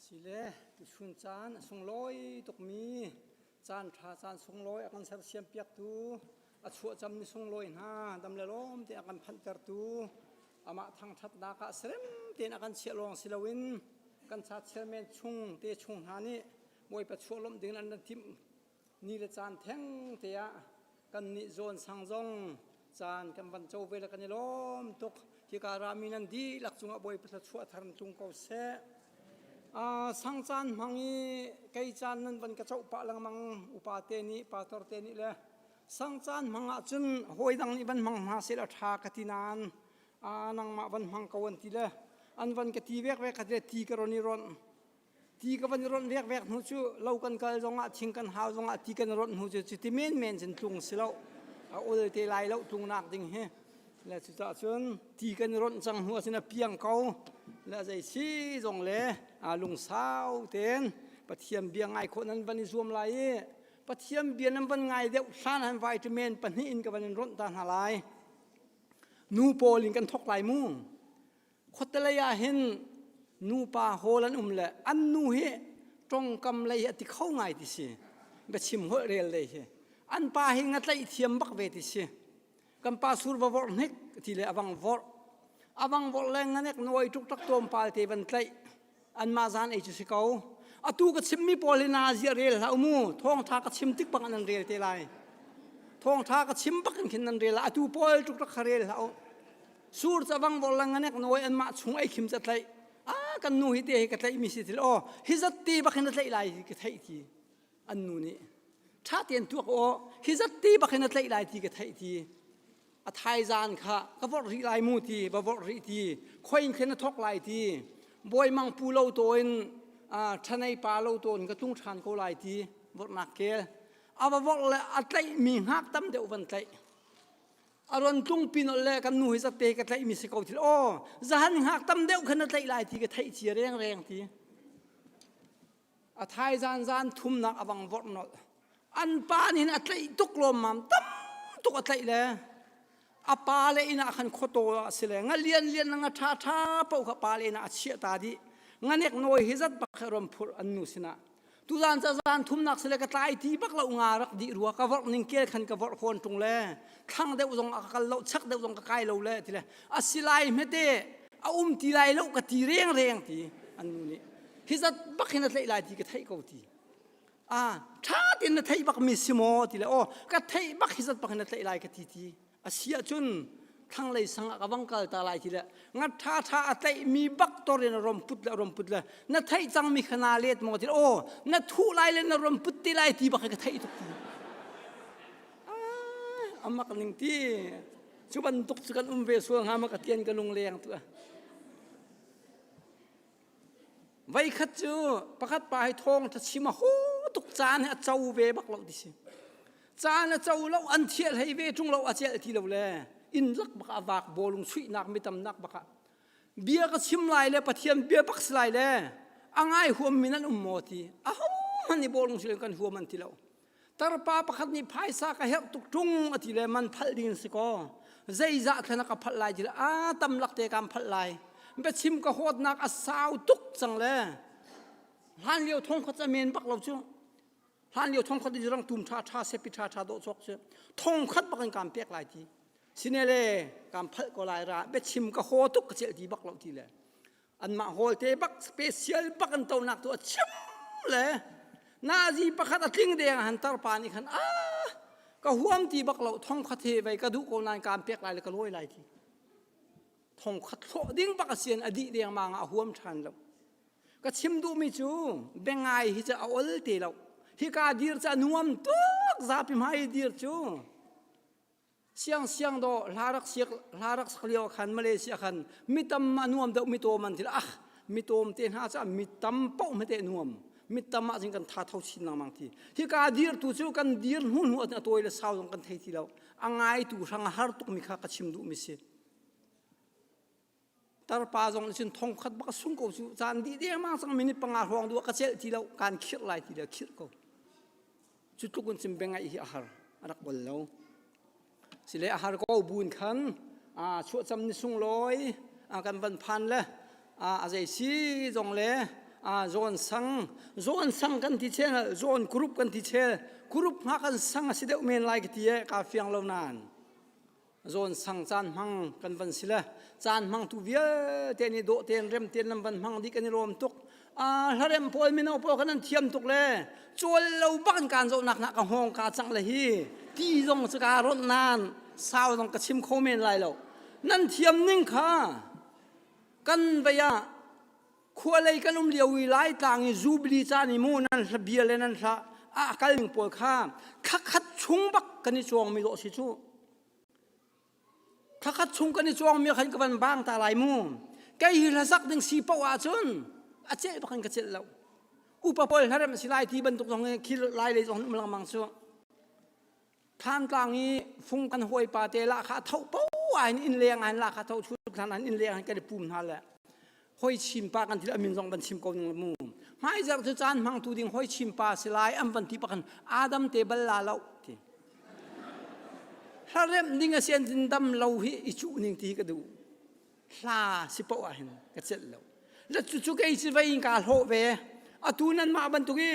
สิเลชุนจานสงลอยตกมีจานทาจานสงลอยอาการเสียเสียมเปียกตูอัชัวจำนิสงลอยนะดำเลล้มเตอาการพันเตอร์ตูอามาทางทัดดากะเสร็มเตอาการเชียลองศิลวินกันชาเชเมนชุงเตชุงฮานี่มวยปัจจุบันดึงนันทิมนี่ละจานแทงเตะกันนิโซนสังจงจานกันวันโจเวลกันนิล้มตกที่การามินันดีหลักจุงอบวยปัจจุบันทารจุงเกาเสสังจานมังอีไกจานนั้นวันกระเจ้าปะลังมังอุปาเตนิปาตอร์เตนิเลยสังจานมังอาจุนหอยดังนี้วันมังมาเสละทากตินานนังมาวันมังกวนทีเลยอันวันกตีเวกกันเลยตีกรณีรอนตีกับวันรอนเวกหูจูเล่ากันกันจงอาทิ้งกันหาวจงอาตีกันรอนหูจูจุดที่เมนจนตุงสิเล่าโอ้ยเตลัยเล่าตุงนักจริงเฮและสุดท้ายจนตีกันรอนจังหัวสินะเพียงเขาและใจซีจงเลยลุงสาวเต้นปะเทียมเบียงไงคนนั้นวันนี้รวมไหลปะเทียมเบียงนั้นวันไงเดี๋ยวสารหันไวท์เมนปะนี้อินกับวันรอนตาหาลายนูโปลิงกันทกไหลมุ่งขดเลยเห็นนูปาโฮลันเลยอันนูเฮตรงกำเลยที่เข้าไงที่สิแบบชิมหัวเรียลเลยอันปาเฮงัดเลยเทียมบักเวที่สิกันปาสูรบวรเน็กที่เลยอวังวอร์แรงงั้นเอกน้อยทุกตักตัวมปาเทวันไตอันมาจานเอจุสิเขาอตูก็ชิมมีโพลินาเซียเรียลหามูท้องทาก็ชิมติกบังนันเรียลเทไลท้องทาก็ชิมบักขินนันเรียลอตูโพลทุกตักเรียลหาสูรจะวังวอร์แรงงั้นเอกน้อยอันมาชงไอขิมจะไตกันนูฮิตเฮกันไตมิสิทิลฮิจัตตีบักขินไตไลกันไตทีอันนูนี่ชาติยันตัวฮิจัตตีบักขินไตไลทีกันไตทีอไทยจานค่ะก็วอริไลมูทีบวอริทีคอยเข็นทกไลทีบอยมังปูเล่าตัวอินชนัยปาเล่าตัวอินก็ตุ้งชันเขาไลทีวอนักเกลเอาวอร์เลยอัตไลมีหักตั้มเดียววันไตอารมณ์ตุ้งปีนเลยกันนูฮิสเตกันไตมีสิเขาทีจะหันหักตั้มเดียวขนาดไตไลทีก็ไตเชียแรงทีอไทยจานทุ่มนักอวังวอร์นอันปานี่อัตไลตุกลมมันตั้มตุกอัตไลเลยอาปาเลอินาขันโคโตสิเลงเลียนงท่าเป่ากับปาเลอินาเชียตาดีงั้นเอกน้อยฮิจัดบักรมพูอันนุสินะตุจานจะจานทุ่มนักสิเลกตายทีบักเรางารักดีรัวกับวอร์นิงเกลขันกับวอร์คนตรงเล่ข้างเดียวจงอักเราชักเดียวจงกะไกเราเล่ทีเลยอาศิไลเมเตอาตีไลเรากะตีเรียงทีอันนู้นี่ฮิจัดบักหินัดไลทีกะไทยเขาทีถ้าตินไทยบักมิสิโมทีเลยกะไทยบักฮิจัดบักหินัดไลกะทีอาเซียจุนทั้งเลยสังกับังกัลตาลายทีละงัดท่าอัตไลมีบักตอร์นรมพุทธละนัทไทยจังมีขนาดเล็กมองทีนัททุไลเลนรมพุทธิไลทีบักกะไทยทุกทีอามักหนึ่งที่ชุบันตุกสุกันเวสวงหามกะเตียนกันลงเลียงตัวไว้ขัดจูประคัดปลายทองทัชิมาโหตุกจานให้เจ้าเวบักเราดิสิจานเจ้าเราอันเทียให้เวจงเราอาเจที่เราเลยอินลักบักวากโบลุงสุยนักไม่ตำนักบักเบียก็ชิมลายเลยปะเทียมเบียบักสลายเลยอ่างไอหัวมินันโมทีมันนี่โบลุงสุยกันหัวมันที่เราตาป้าประคัดนี่พายซากะเฮตุกจุงอธิเลยมันพัลดินสิก็ใจจะขณะกับพัลลายทีละตำลักเตะกามพัลลายไปชิมก็โหดนักสาวตุกจังเลยฮันเลียวทงเขาจะเมนบักเราจู่ฮันเลียวทงเขาจะรังตุ่มท่าเสปิท่าโดซอกเชทงคัดบักกันการเปียกลายทีสิเนเล่การพัลก็ลายระเบ็ดชิมก็โหตุกก็เจอทีบักเราทีเลยอันมาโหเตบักสเปเชียลบักกันโตนักตัวชิมเลยนาจีประคัดทิ้งเดียงหันตาปานี่ขันก็ห่วงทีบักเราทงคัดเทไว้ก็ดูโกนานการเปียกลายเลยก็รวยลายทีทงคัดโลดิ้งบักเสียนอดีเดียงมางห่วงชันเราก็ชิมดูไม่จูเบงไงที่จะเอาเอลเตเราที่การดีร์จะนวมตุกซาพิมให้ดีร์จูเสียงโดลารักสักเลียวขันมาเลเซียขันมิตำมานวมเดมิโตมันทีละมิโตมเตนหาจะมิตำเป้าไม่เตนวมมิตำมาจึงกันท่าเท่าชินนางบางทีที่การดีร์ตัวจูกันดีร์หุ่นหัวตัวเอลสาวตรงกันเททีเราอ่างไงตัวสังหารตุกมิข้ากชิมดูมิเสตาป้าจงชินทงขัดบักสุ่งกูจูจานดีเดียมั่งสังมินิปังอาหวงดูกระเจทีเราการคิดไรทีเราคิดกูจุดทุกคนจิมเบงไงอาหารรักบอลเราสิเลอาหารก็บุญขันช่วยจำนิสุงลอยกันวันพันเลยอาศัยซีจงเลย zon sang kan ti chen zon group kan ti che group nga kan sang si deuh men lai ki tie ka fiang lo nan zon sang chan mang kan van sila chan mang tu via te ni do ten rem ten lam van mang di kan rom tuk harem pol mino po kan thiam tuk le chol lo ban kan zo nak ka hong ka chang le hi ti zong cha ka ron nan sao zong ka chim kho men lai lo nan thiam ning kha kan baya khua lei kan lia wi lai tang i zubli cha ni mu nan sa bia le nan sa kal ning pol kha khat chung bak kan ni chong mi lo si chu khat chung kan ni chong mi khan ka ban bang ta lai mu kai hi la sak ding si paw a chun a che ba kan ka chel lo upa pol haram si lai ti ban tuk jong khil lai le jong mlang mang chu than tang i phung kan hoi pa te la kha thau pau ai in leng an la kha thau chu than an in leng an ka de pum ha la hoi chim pa kan til amin jong ban chim ko ng mu mai jak chu chan mang tu ding hoi chim pa si lai am ban ti pa kan adam te bal la lo ti harem ding a sian din dam lo hi i chu ning ti ka du hla si pau a hin ka chel lo la chu ke si vai in ka ho ve a tu nan ma ban tu gi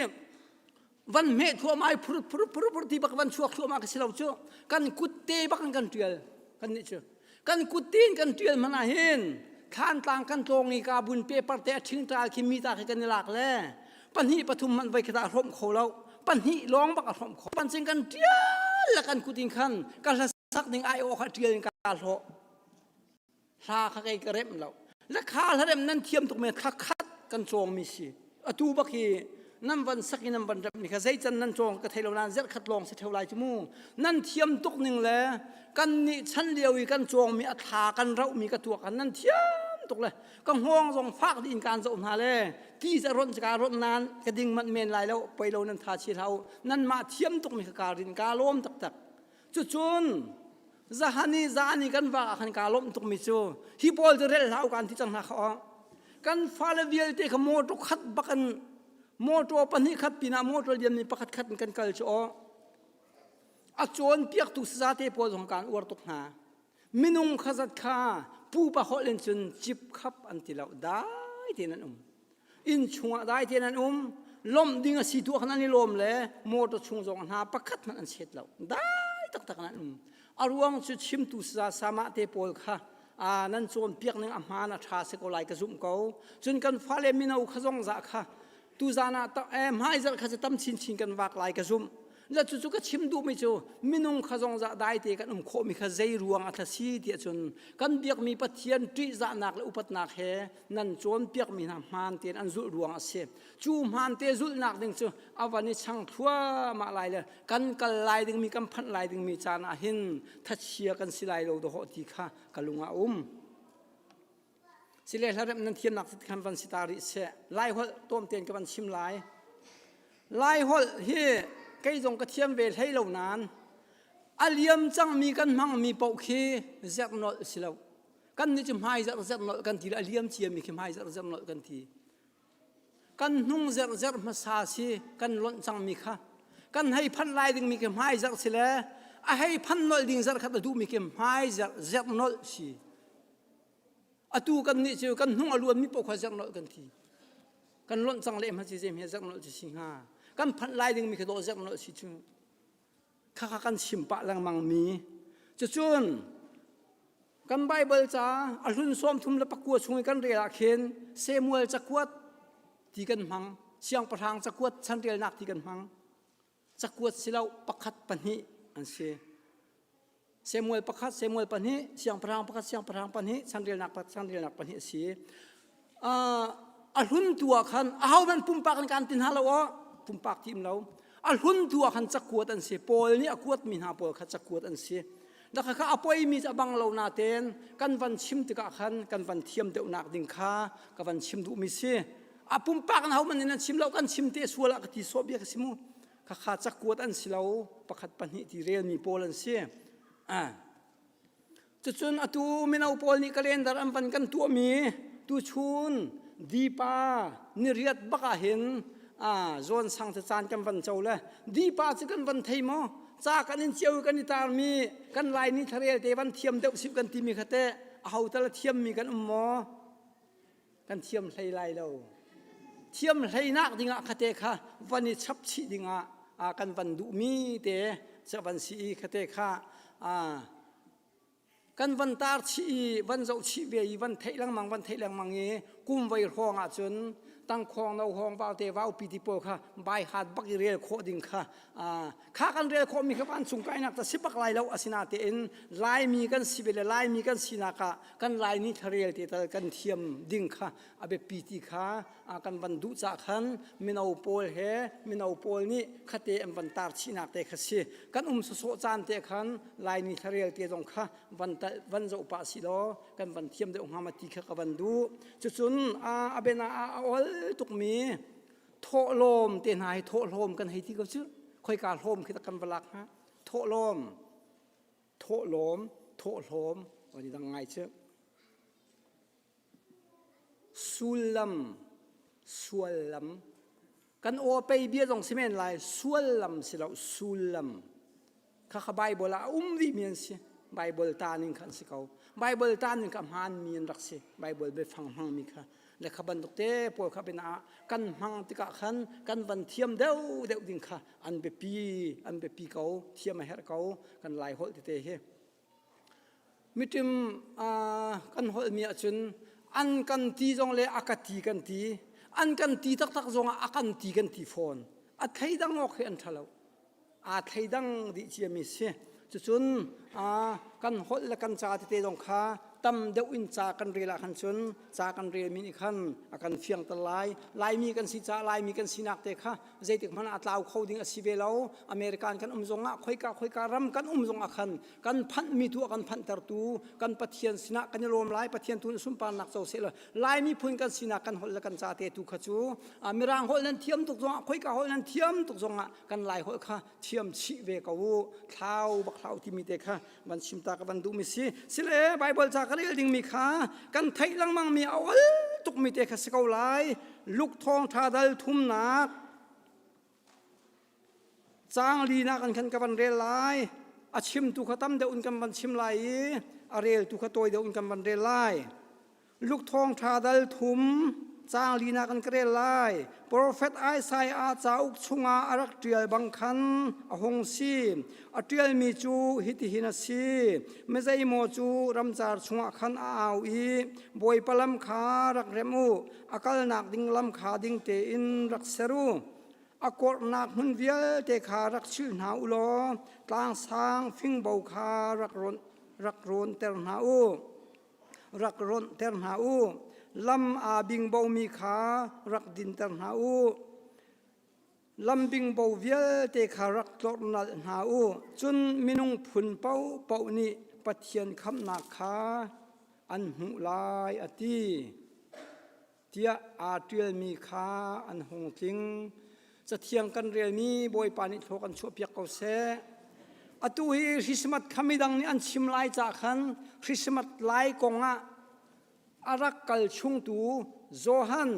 van me thua mai phur ti bak van chuak thua ma ka silau chu kan kut te bak kan tial kan ni chu kan kutin kan tial mana hin khan tang kan tong i ka bun paper te thing tra ki mi ta kan lak le pan hi pathum man vai khata rom kho lo pan hi long bak rom kho pan sing kan tial la kan kutin khan kan la sak ning ai o kha tial ka lo sa kha kai ka rem lo la kha la rem nan thiam tuk me kha khat kan chong mi si atu bak hi nam van sak nam van rem ni kha zai chan nan chong ka thailo nan zer khat long se thaulai chu mu nan thiam tuk ning le kan ni chan liawi kan chong mi a tha kan rau mi ka tu kan nan thiam tuk le kan hong jong phak din kan zo na le ti za ron ka ron nan ka ding man men lai lo poi lo nan tha chi thau nan ma thiam tuk mi ka rin ka lom tak tak chu chun zahani zani kan wa khan ka lom tuk mi chu hi pol de rel hau kan ti chang na kha kan fala vial te ka mo to khat bakan mo to pani khat pina mo to liam ni pakhat khat kan kal chu a chon piak tu sa te pol jong kan war tok na minung khazat kha pu pa holen chun chip khap an ti lo dai te nan in chunga dai te nan lom ding a si tu khana ni lom le mo to chung jong na pakhat man an set lo dai tak tak nan aruang chu chim tu sa sama te pol kha nan chon piak ning a ma na tha se ko lai ka zum ko chun kan phale minau khazong za kha tu zana ta mai za kha tam chin kan wak lai ka zum la chu ka chim du mi chu minung khazong za dai te kan kho mi kha zai ruang a tha si ti chun kan biak mi pathian tri za nak le upat nak he nan chon piak mi na man ten an zul ruang a se chu man te zul nak ding chu awani chang thua ma lai le kan kal lai ding mi kan phan lai ding mi chan a hin tha chia kan silai lo do ho ti kha kalunga sile hlarem nan thiam nak kan van sitari se lai hol tom ten ka van chim lai hol hi cây dòng cái thiam về thấy lâu nàn aliam chẳng mi căn mang mi bầu khi giặc nội xí lâu căn như chim hai giặc nội căn thì aliam chia mi chim hai giặc nội căn thì căn nung giặc mà xa xí căn lộn chẳng mi kha căn hay phan lai đừng mi chim hai giặc xí lẽ hay phan nội đừng giặc khát du mi chim hai giặc nội xí tu căn như chiều căn nung aluan mi bầu khoa giặc nội căn thì căn lộn chẳng lệ mà chỉ xem hiện giặc nội chỉ sinh ha kan phan lai ding mi ka do zek no si chu kha kan simpa lang mang mi chu chun kan bible cha alhun som thum la pakua chung kan re la khen samuel chakwat ti kan mang siang pathang chakwat chanrel nak ti kan mang chakwat silau pakhat pani an se samuel pakhat samuel pani siang pathang pakhat siang pathang pani chanrel nak pani si alhun tua khan ahau man pumpa kan tin halo pumpak tim lo alhun tua khan chakwat an se pol ni akwat min ha pol kha chakwat an se da kha apoi mi abang lo na ten kan van chim ti ka khan kan van thiam deu nak ding kha ka van chim du mi se a pumpak na man ni chim lo kan chim te suala ka ti so bia ka simu kha chakwat an si lo pakhat pan hi ti rel mi pol an se chu chun atu minau pol ni calendar am pan kan tu mi tu chun dipa ni riat baka hin zon sang ta chan kan van chau le di pa chi kan van thei mo cha kan in cheu kan ni tar mi kan lai ni tharel te van thiam deuh sip kan ti mi khate a hau ta la thiam mi kan mo kan thiam thlei lai lo เทียมให้นักดิ่งคเตค่ะวันนี้ชับชีดิ่งกันวันดุมีเตจะวันสีคเตค่ะกันวันตาชีวันเจ้าชีเวียวันเทลังมังเงกุมไว้ห้องจนตั้งคองเราห้องว่าวเตว่าวปีติโปค่ะใบหาดบักเรียโคดิ่งค่ะข้ากันเรียโคมีขบันสุงไกนักแต่สิบักลายเราอสินาเตนลายมีกันสิเวลลายมีกันสินากะกันลายนี้ทะเรียเตตกันเทียมดิ่งค่ะอเบปีติค่ะกันวันดุจากขันมินาโปลเฮมินาโปลนี้คเตมวันตาชีนักเตขสิกันโซจานเตขันลายนี้ทะเรียเตตรงค่ะวันจะอุปสิโลกันวันเทียมเดองหามาติขะวันดุจุนอเบนาออลตุกมีโทลมเตนายโทลมกันให้ที่เขาชื่อค่อยการลมคือตะกันบลักฮะโทลมวันนี้ตั้งไงชื่อสุลัมกันโอไปเบียดองซีเมนไลสุลัมสิเราสุลัมข้าขบายบลาวิเมียนสิไบเบิลตานิงขันสิเขาไบเบิลตานิงกับฮานมีนรักสิไบเบิลเบฟังฮังมีค่ะและขบันตุกเตปวดขับเป็นกันฮังติกะขันกันวันเทียมเดวดิ่งค่ะอันเบปีเขาเทียมมาเฮรเขากันลายหดเตเฮมิติมกันหดมีอจุนอันกันตีจงเลอากาตีกันตีอันกันตีตักจงอากันตีกันตีฟอนอัดไทยดังออกอันทะเลอาไทยดังดิเชียมิเสจุนกันหดและกันจ่าที่เตจงค่ะตั้มเดวินจากกันเรียลขันชนจากกันเรียมินิขันกันเฟียงตะลายมีกันสิจ่าลายมีกันสินักเตะค่ะใจติมันอัตลาวเขาดิ่งสิเวลาอเมริกันกันจงค่อยการำกันจงขันกันพันมีตัวกันพันตรตูกันปะเทียนสินักกันรวมลายปะเทียนทุนสุมปานักเจ้าเสลลายมีพูนกันสินักกันหดและกันจ่าเตะตุขจูมีรางหดนั้นเทียมตุกจงค่อยการหดนั้นเทียมตุกจงกันลายหดค่ะเทียมชีเวกาวเท้าบักเท้าที่มีเตะค่ะวันชิมตากับวันดูมิสิเลไบเบิลจากกันเรื่องดิ่งมีขากันไทยลังมังมีเอาตุกมีเตะสกาวไลลูกทองทาดัลทุ่มนักจางลีนักกันขันกับวันเรลายอาชิมตุขตั้มเดอุนกันวันชิมไลอาเรลตุขตัวเดอุนกันวันเรลายลูกทองทาดัลทุ่มจางลีนักกันกระเรลายโปรเฟตไอไซอาจาอุกชุงอารักเตียลบังคันอหงซีอเตียลมีจูฮิติหินาซีเมใจโมจูรำจาร์ชุงอาคันอาอีบอยปลัมขารักเรมูอากาลนักดิ่งลำขาดิ่งเตอินรักเซรูอากอดนักมุนเวียเตขารักชื่อหาอุโลกลางสางฟิงเบาขารักรนเตรหาอูลำอาบิงเบามีขารักดินเตรหาอูลำบิงเบาเวียเตขารักตรนัดหาอูจนมินุงผุนเป้านี้ปะเทียนคำนาขาอันหูลายอตีเทียอาเตียลมีขาอันหงทิงจะเทียงกันเรียมีบอยปานิโทกันชั่วเปียกเขาเสอตุฮีคริสต์มาสขมิดังนี้อันชิมไลจากขันคริสต์มาสไลกงะอารักกัลชุงตูโจฮัน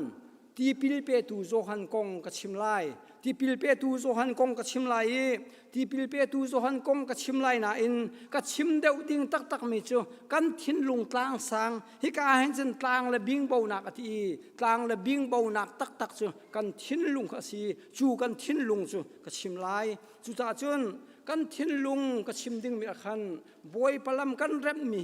ที่พิลเปตูโจฮันกงกัชิมไลที่พิลเปตูโจฮันกงกัชิมไลที่พิลเปตูโจฮันกงกัชิมไลน่ะอินกัชิมเดวดิ้งตักมีจูกันทิ้นลุงกลางสังฮิกาเห็นจนกลางและบิงเบาหนักที่กลางและบิงเบาหนักตักจูกันทิ้นลุงกสีจูกันทิ้นลุงจูกัชิมไลจูตาจุนกันทิ้นลุงกัชิมดิ้งมีขันบอยพลัมกันเร็บมี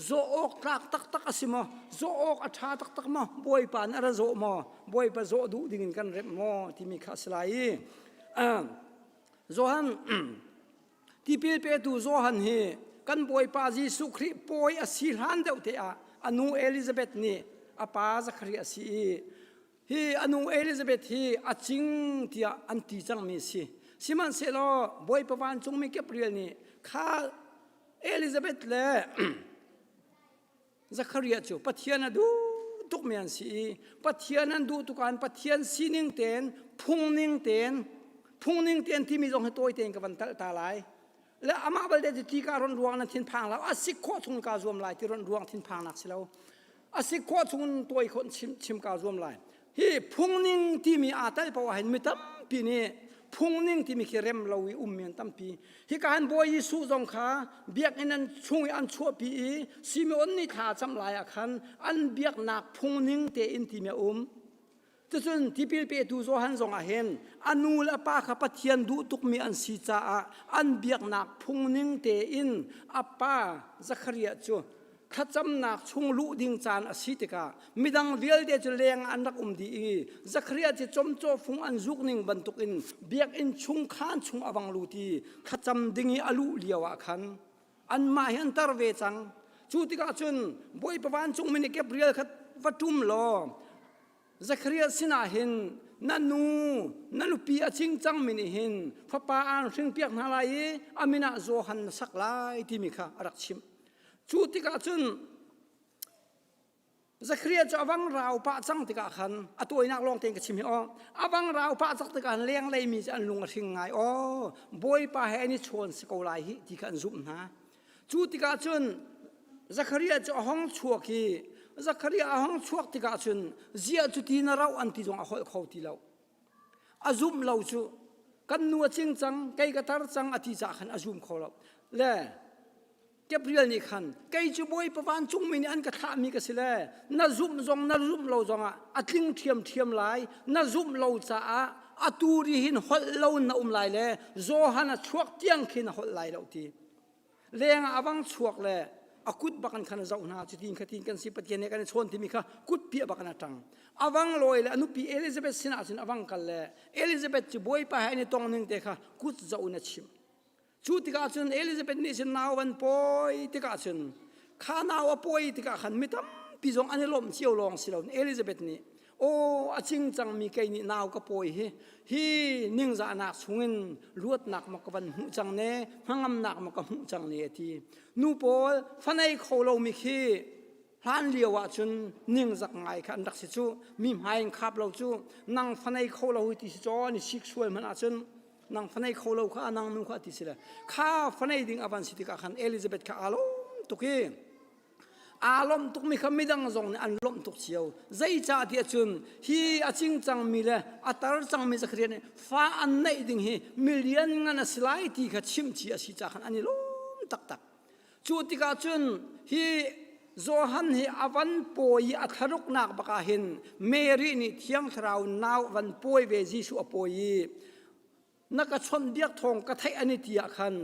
โจอกกลากตักสิมาโจอกอัฐาตักมาบอยปานอะไรโจมาบอยปะโจดูดิ้งกันเร็บมาที่มีขัสไลโจฮันที่พิลเปตูโจฮันเฮกันบอยปาจีสุครีปอยอสิรันเดวเตอาอนูเอลิซาเบธนี่อาปาจักรีอสีฮีอนูเอลิซาเบธฮีอาจิงที่อันตีจังมีสิสิมันเสลอบอยประวันจงมีเก็บเรียนนี่ข้าเอลิซาเบธเล่จักรีอจูปะเทียนดูทุกเมียนสีปะเทียนดูทุกการปะเทียนสีนิ่งเต็นพุงนิ่งเต็นที่มีจงให้ตัวเต็นกับวันตาลายและอามาบัลเดที่การรวงนั้นทิ้งพังแล้วอาศิโคชุนการรวมลายที่รวงทิ้งพังนักสิแล้วอาศิโคชุนตัวคนชิมการรวมลายฮีพุงนิ่งที่มีอาตัลปะว่าเห็นมิตรปีนี้พุงนิ่งที่มีเคเรมเราวิเมียนตั้มปีฮิการบอยยิสุจงขาเบียกนั้นช่วยอันชั่วปีซิมิอนนี่ขาจำลายอาคันอันเบียกหนักพุงนิ่งเตอินที่มีเ จนที่พิลเปตูโซหันส่งอาเห็นอนูละป้าขับปะเทียนดูตุกมีอันสีจ้าอันเบียกหนักพุงนิ่งเตอินอาป้าซักเรียจูขจำหนักชุงลุดิ่งจานอสิติกามิดังเรียลเดจเลงอันรักดีซักเรียจะจมโจฟุงอันจุกนิ่งบรรทุกอินเบียกอินชุงขานชุงอวังลูตีขจำดิ่งอลุเลียวขันอันมาเห็นตร์เวจังจูติกาจุนบอยประวันจุงมินิเก็บเรียลขัดวัตุมโลซักเรียสินาเห็นนันปีอาชิงจังมินิเห็นพระปาอันชิงเปียกนาลายอามินาโซหันสักลายที่มิค่ะรักชิมจูติกาจุนซักเรียจะอวังราวป้าจังติกาขันอตัวนักลองเต็งกับชิมเหรออวังราวป้าจังติกาเลี้ยงเลยมีอันลุงชิงไงอ๋อบอยป้าให้นี่ชวนสกอลายที่กันซุ่มนะจูติกาจุนซักเรียจะห้องชัวกีซักเรียห้องชัวติกาจุนเจียจุตีนเราอันที่จงอาหอยเขาที่เราอาซุมเราจูกันนัวจิงจังไกกระทารจังอธิจักขันอาซุมเขาเราเล่เก็บเรียนนี่ขันไกจูบอยประวันจุงมินอันกระทามีกสิเล่น่าซุมจงน่าซุมเราจงอ่ะทิ้งเทียมไหลน่าซุมเราจ้าอ่ะตูรีหินหดเราหน้าไหลเล่โจฮันชัวเตียงขินหดไหลเราทีเลี้ยงอวังชัวเล่อากุดบักันขันเจ้าหน้าจุดทิ้งขัดทิ้งกันสิปฏิเนกันชนที่มีข้ากุดเปียบักันจังอวังลอยเลยอนุปีเอลิซาเบธสินาสินอวังกันเลยเอลิซาเบธจะบอยไปให้ในตรงนึงเด็กข้ากุดเจ้าหน้าชิมชุดที่กาชนเอลิซาเบธนี่สินนาวันปอยที่กาชนข้านาวปอยที่กาขันมิตรปีจงอันนี้ลมเชี่ยวลองสิเราเอลิซาเบธนี่โอ้อาชิงจังมีใครนี่นาวก็ปอยฮีนิ่งจะนักสุงินลวดหนักมากวันหูจังเน่หังหนักมากหูจังเน่ทีนูปอลฟันไอเขาเรามีขี้พลานเลียวจนนิ่งจากไงขันดักสิจูมีหายขับเราจูนั่งฟันไอเขาเราที่สิจอนี่ชิกช่วยมันอาจนนั่งฟันไอเขาเราข้านั่งนุ่งข้าที่สิละข้าฟันไอดิ่งอวันสิติกาขันเอลิซาเบธข้าอารมณ์ตุกี้อารมณ์ตุกมีคำไม่ดังจงอันลมตุกเชียวใจจ่าที่จุนฮีอาจิงจังมีเลยอัตราจังมีสักเรียนฟ้าอันไหนดิ่งฮีมิลเลียนงานสลายที่ขัดชิมที่อาศิจ่าขันอันนี้ลมตักจูติกาจุนฮีโจฮันฮีอวันปอยอัทรุกนักบักาหินเมรีนี่เที่ยงทราวนาววันปอยเวจิสุอปอยนักชนเบียกทองกระไทอันนี้ที่อาคัน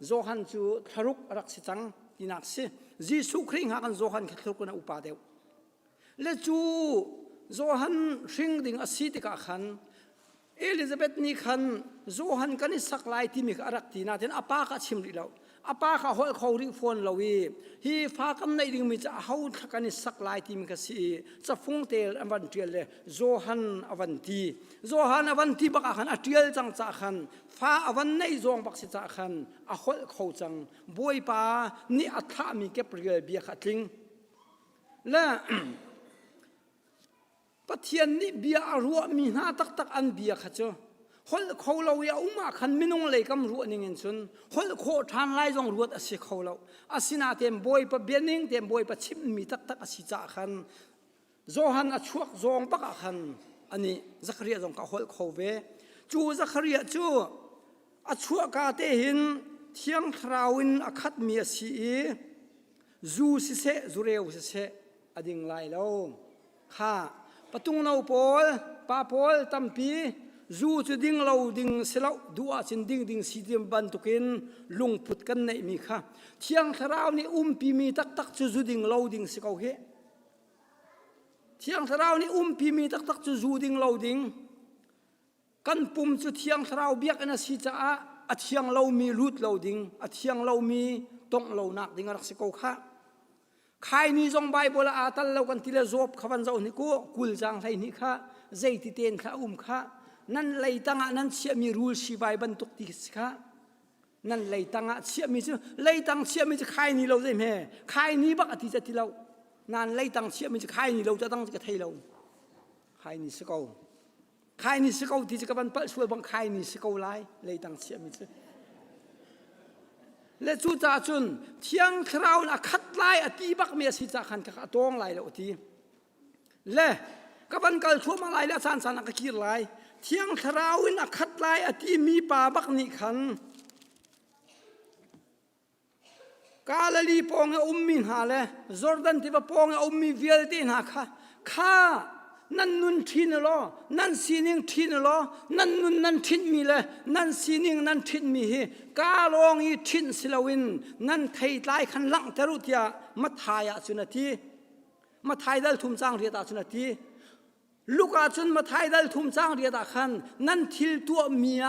โจฮันจูทรุกรักสิจังที่นักสิจิสุคริงหากันโจฮันขัดทรุกนักอุปาเดวและจูโจฮันชิงดิ่งอสิติกาขันเอลิซาเบธนี่ขันโจฮันกันนี่สักลายที่มีรักที่น่าเห็นอาปากัชิมริเราอาปาข้าหอยเขาริฟอนเราฮีฟ้ากันในดิ่งมีจะเอาทักกันนี่สักลายที่มีกษีจะฟุ้งเตลอวันเทียลเลยโจฮันอวันตีบักขันอเทียลจังจักขันฟ้าอวันในจงบักสิจักขันอาหอยเขาจังบวยปานี่อัฐามีเก็บเรียเบียขัดลิงและปะเทียนนี่เบียรัวมีหน้าตักอันเบียขัดเจ้าคนเขาเราอย่าอุ้มขันมินงเลยกำรัวนิ่งชนคนโคทานไล่จงรัวอาศัยเขาเราอาศินาเต็มบอยปะเบียนิ่งเต็มบอยปะชิมมีตักอาศิจ่าขันโจฮันอชวกจงปักขันอันนี้ซักเรียจงกับคนเขาเวจูซักเรียจูอชวกกาเตหินเที่ยงทราวินอคัดมีสีจูสิเสจูเรวสิเสอดิ่งไล่เราข้าปตุงนาปอลปาปอลตัมปีจูจะดิ่งเราดิ่งเสลาดูอาชินดิ่งสีเดียมบันตุกินลุงพุดกันในมีข้าเที่ยงทราวนี่ปีมีตักจูดิ่งเราดิ่งสิเขาเหเที่ยงทราวนี่ปีมีตักจูดิ่งเราดิ่งกันปุ่มจุเที่ยงทราวเบียกอันสิจ้าอัเที่ยงเรามีรูดเราดิ่งอัเที่ยงเรามีตงเราหนักดิ่งรักสิเขาข้าใครนี่จงใบโบราณตัลเรากันทีละจบขวันเจ้านี่กูกุลจังไรนี่ข้าใจติเตียนข้าข้านั่นเลยตั้งนั่นเชื่อมีรูลชีใบบรรทุกติสข้านั่นเลยตั้งเชื่อมีจะเลยตั้งเชื่อมีจะใครนี่เราได้ไหมใครนี่บักอธิจะที่เรานั่นเลยตั้งเชื่อมีจะใครนี่เราจะตั้งจะไทยเราใครนี่สกาวใครนี่สกาวที่จะกันเปิดช่วยบังใครนี่สกาวไล่เลยตั้งเชื่อมีจะและจู่จ่าจุนเที่ยงคราวน่ะคัดไล่อธิบักเมียสิจ่าขันกับตองไล่แล้วทีและกันเกิดชั่วมาไล่แล้วสันก็คิดไล่เที่ยงคราวน่ะคัดไล่อธิมีป่าบักนิขันกาลลีปองมินหาเลยจอร์แดนที่ว่าปองมีเวลตินหาข้า นั่นนุ่นทินล้อนั่นสีนิงทินล้อนั่นนุ่นนั่นทินมีเลยนั่นสีนิงนั่นทินมีกาลองอีทินสิลวินนั่นไทยไล่ขันลังเตรุตยามาทายาสุนทีมาทายดัลทุ่มจางเรียดาสุนทีลูกอาจุนมาทายดัลทุ่มจางเรียดาขันนั่นทิลตัวเมีย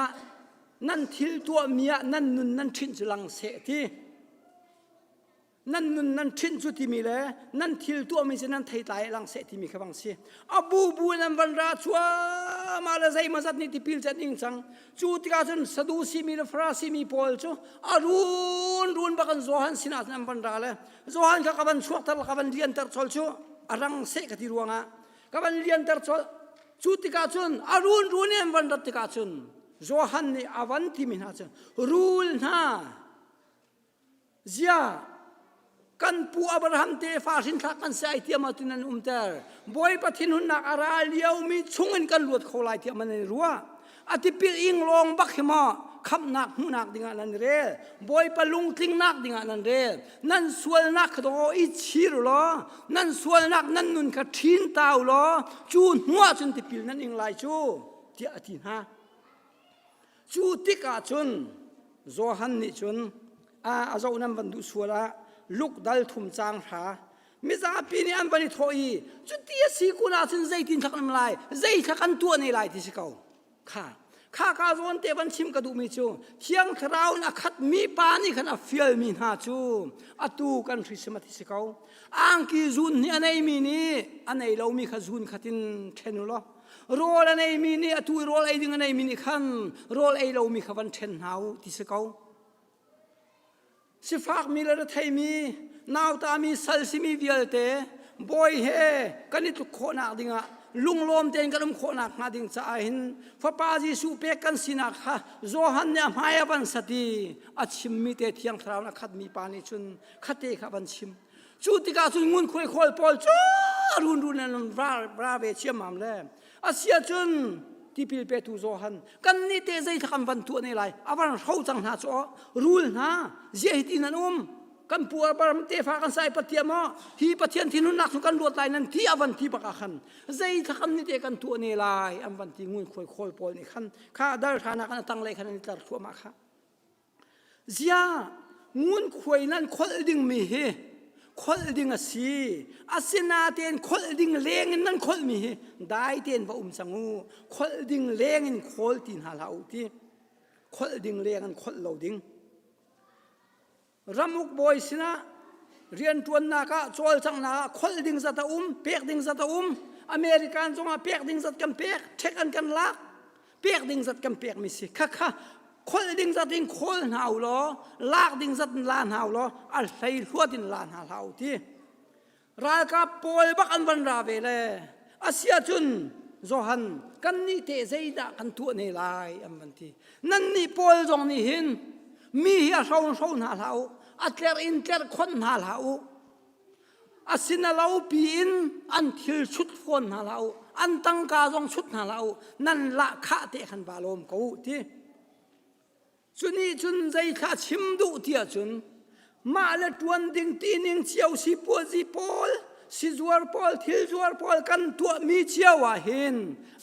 นั่นทิลตัวเมียนั่นนุ่นนั่นทินสุลังเสทีนั่นนุ่นนั่นทิ้นจุดที่มีเลยนั่นทิลตัวมีเช่นนั้นไทยตายลังเสที่มีขบังเสียอบูนันวันราชัวมาเลเซียมาจัดนิติพิลจัดนิ่งจังจุดที่การจนสะดุสีมีฟราสีมีพอลจูรุนบักันโจฮันสินานันวันราเลยโจฮันก็กับวันชัวตลกับวันเรียนเตอร์ชอลจูรังเสกที่รัวงะกับวันเรียนเตอร์ชอลจุดที่การจนรุนเนี่ยวันรัตที่การจนโจฮันนี่อวันที่มีนาจนรูลนะเจ้ากันปูอับราฮัมเตฟาสินทักกันใส่เทียมาตุนันเตอร์บอยปะทินหุนนักอาราเลียวมีชุงเงินกันหลวดเขาไล่เทียมันในรัวอธิปิอิงลองบักเหมาคำนักหูนักดิ่งนันเร่บอยปะลุงทิ้งนักดิ่งนันเร่นั่นส่วนนักโดอิชิรล้อนั่นส่วนนักนั่นนุนขัดทิ้งเต้าล้อจูนหัวจนติปิลนั่นอิงไล่จูเทียอธิฮะจูติกาจุนโจฮันนิจุนอาเจ้านั้นบรรดุสัวละลูกดัลทุ่มจางหามิจาปีนี้อันบันิทอยจุดที่สีกุลาสินใจตินทักน้ำลายใจทักกันตัวในลายที่สิเขาข้ากาโซนเตบันชิมกระดูมิจูเที่ยงคราวนักขัดมีปานี่ขันอฟิลมีนาจูอตูกันทริสมาที่สิเขาอังกีจุนนี่อันไหนมีนี่อันไหนเรามีขจุนขัดินเทนุล้อโรลอันไหนมีนี่อตูโรลไอดึงอันไหนมีนี่ขันโรลไอเรามีขวันเทนหาวที่สิเขาสิฟักมีละไทยมีนาวตามีสัลซิมีวิลเตบอยเฮกันนี่ทุกคนนักดิ่งะลุงลมเต็นกันคนนักมาดิ่งจะหินฟ้าปาจีสูเปกันสินักฮะโจฮันเนี่ยหายบันสติอัชิมมีเตเทียงคราวนักขัดมีปานิชุนขัดเตขับันชิมจุดที่กาจุนงุนคุยคอยปอลจูรุนนั่นบราเวเชียมามเลยอาเซียจุนที่พิลเปตูโจฮันกันนี่เตใจทำวันตัวในไรอาวันเขาจังหาจ้อรูลนะเจตินันกันปัวบารมเตฟ้ากันใส่ปฏิยมที่ปฏิยันที่นุ่นนักสุกันรวดลายนั้นที่อาวันที่ปากขันใจทำนี่เตกันตัวในไรอาวันที่งุนคอยคอยปอลนี่ขันข้าได้ฐานะกันตั้งเลยขันนี่ตัดทั่วมาค่ะเจ้างุนคอยนั้นคนดึงมีเฮคนดิ่งสีอาศินาเตียนคนดิ่งเลี้ยงนั่นคนมีได้เตียนว่าสังูคนดิ่งเลี้ยงคนตินหาเราที่คนดิ่งเลี้ยงคนเราดิ่งรำมุกบอยสินะเรียนตัวนักโจลจังนักคนดิ่งสัตเปียกดิ่งสัตอเมริกันจงเปียกดิ่งสัตกันเปียกเช็คกันลักเปียกดิ่งสัตกันเปียกมิสิค่ะคนดิ่งสัตดิ่งคนหาวล้อลากดิ่งสัตลานหาวล้ออัลไซลัวดิ่งลานหาวที่รายกับปอยบักอันวันราเวลอาเซียจุนโจฮันกันนี่เตะใจด่ากันตัวในลายอันวันที่นั่นนี่ปอยจงนี่เห็นมีเหี้ยโซนหาเราอัตเลอร์อินเตอร์คนหาเราอาศินาเราปีนอันทิลชุดฟอนหาเราอันตั้งกาจงชุดหาเรานั่นละข้าเตะขันบาลมกูที่จุนี่จุนใจข้าชิมดูเทียจุนมาเลตวันดิ่งตีนิ่งเชียวสิปัวสิปอลสิจวร์ปอลทิลจวร์ปอลกันตัวมีเชียวว่าเห็น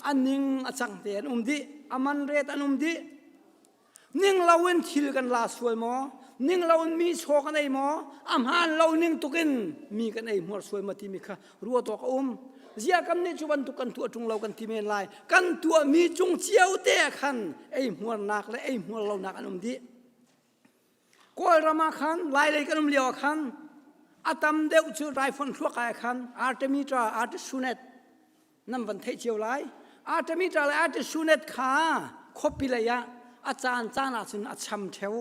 อันนิ่งจังเตียนดิอามันเรตอันดินิ่งเราเว้นทิลกันลาสวยมอนิ่งเรามีโชกันไอหมออำหานเรานิ่งตุกินมีกันไอหัวสวยมาที่มีค่ะรัวตัวเจียกันนี่จวนตุกันตัวจงเรากันที่เมนลายกันตัวมีจงเจียวเตะขันไอหัวนักและไอหัวเรานักอันดีก็รามาขันลายเลยกันเลียวขันอาตมเดวจูไรฟอนชัวกายขันอาร์เตมิตราอาร์เตชูเนตนั่นวันเทเจียวไลอาร์เตมิตราและอาร์เตชูเนตขาคบปิเลยะอาจารย์จานาจุนอาชัมเทว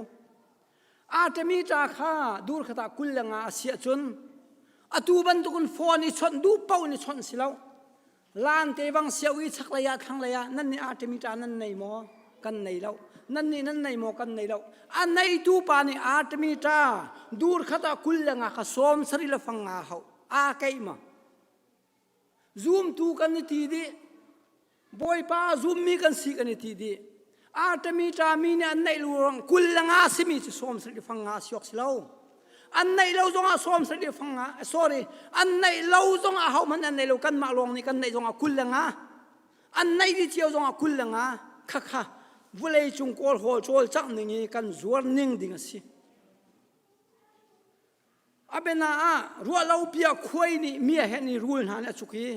อาร์เตมิตราขาดูขตากุลลังอาเสียจุนอตูบันตุกุนฟอนี่ชนดูเป้านี่ชนสิแล้วลานเตวังเสียวอีชักระยะทั้งระยะนั่นนี่อาร์เตมิตรานั่นในหมอกันในแล้วนั่นนี่นั่นในหมอกันในแล้วอันในตูปานี่อาร์เตมิตราดูขตากุลลังอาขสอมสริลฟังอาเขาอาเกยมาซูมตูกันนี่ทีดีบอยป้าซูมมีกันสีกันนี่ทีดีอาร์เตมิตรามีเนี่ยอันในหลวงกุลลังอาสิมีจะสอมสริลฟังอาสิยกสิแล้ว อันในเราจงอาสอมสติฟังอ่ะ sorry อันในเราจงอาเฮามันอันในเรากันมาลองนี่กันในจงอาคุลละงะอันในที่เจียวจงอาคุลละงะค่ะวุเลยจุงกอลโฮโจลจักนี่กันจวนนิ่งดิ่งสิอาเบน่ารัวเราเปียคุยนี่มีเห็นนี่รูลหาเนี่ยชุกี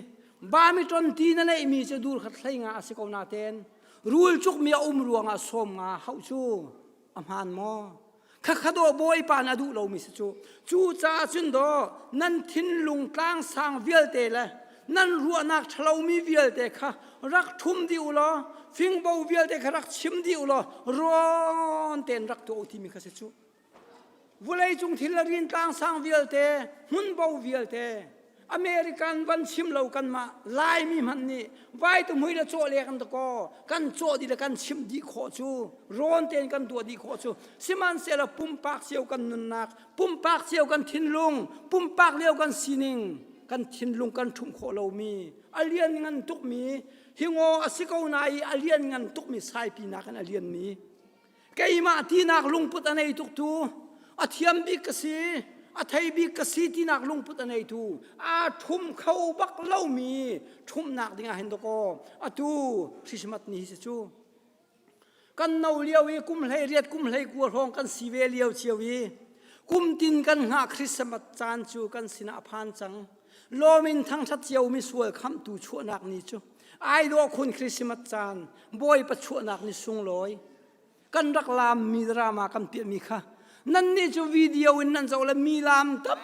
บามิตรนตีนั่นเองมีจะดูขัดไล่งาสิกเอานาเตนรูลชุกมีรัวงาสมงาเฮาชูอำหานมอข้าโดบอยปานาดูเรามีสิจูจ้าจุนโดนั่นทิ้นลุงกลางสางเวียลเตละนั่นรัวนักเรามีเวียลเตค่ะรักทุ่มดิวล้อฟิงเบาเวียลเตค่ะรักชิมดิวล้อร้อนเต็นรักตัวที่มีข้าสิจูวุเลยจุงทิลรินกลางสางเวียลเตหุ่นเบาเวียลเตอเมริกันวันชิมเรากันมาลายมีมันนี่ไว้ตุ้มหุ่ยละโจเลียกันตะกอกันโจดีละกันชิมดีขอจูร้อนเต็นกันตัวดีขอจูสิมันเสละปุ่มปากเสียวกันนุนนักปุ่มปากเสียวกันทินลุงปุ่มปากเลี้ยวกันซีนิงกันทินลุงกันทุ่มขอเรามีอาเลียนงันตุกมีหิงอสิกเอาไหนอาเลียนงันตุกมีสายปีนักกันอาเลียนมีไก่มาที่นักลุงพุทธในตุกตูอาเทียมบิกสีอาไทยบิกสีที่นักลุงพุทธในตูอาทุ่มเข้าบักเล่ามีทุ่มนักดิ่งเห็นตะกออาตูสิสมัตนี้สิจูกันเนาเลียววีกุมเลยเรียดกุมเลยกัวรองกันสีเวเลียวเชียววีกุมตินกันหาคริสต์มาสจานจูกันสินาพานจังโลมินทั้งชัดเจียวมีสวยคำตูชั่วนักนี้จูไอ้ดอกคุณคริสต์มาสจานบอยประชั่วนักนี้สุงลอยกันรักลามมีดรามากันเปียมีค่ะนั่นนี่จะวิดีโอนั่นจะเอาละมีลามตั้ม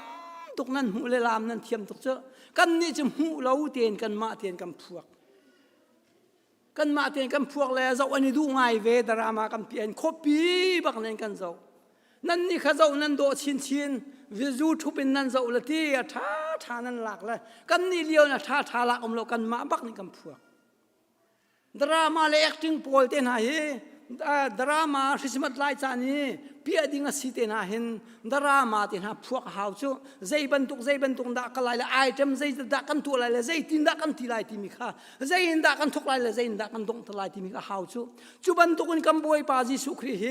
ตุกนั่นหูเลยลามนั่นเทียมตุกเจอกันนี่จะหูเราเตียนกันมาเตียนกันพวกกันมาเตียนกันพวกแล้วจะอันนี้ดูง่ายเวดรามากันเปลี่ยนคบีบักนั่นกันจะนั่นนี่ข้าจะนั่นโดชินวิจูทุเป็นนั่นจะละที่ท่านั่นหลักเลยกันนี่เลี้ยวนะท่าหลักอมเรากันมาบักนี่กันพวกดราม่าเลย acting โพลเต้นหายดราม่าคริสต์มาสไลท์จานี่เปียดิ้งสิเตนะเห็นดราม่าเตนะพวกหาวจูใจบรรทุกดักอะไรละไอเทมใจดักกันตัวอะไรละใจตินดักกันทีไรที่มีค่าใจดักกันทุกอะไรละใจดักกันตรงทีไรที่มีค่าหาวจูบรรทุกคนกำบวยปาจิสุครีเฮ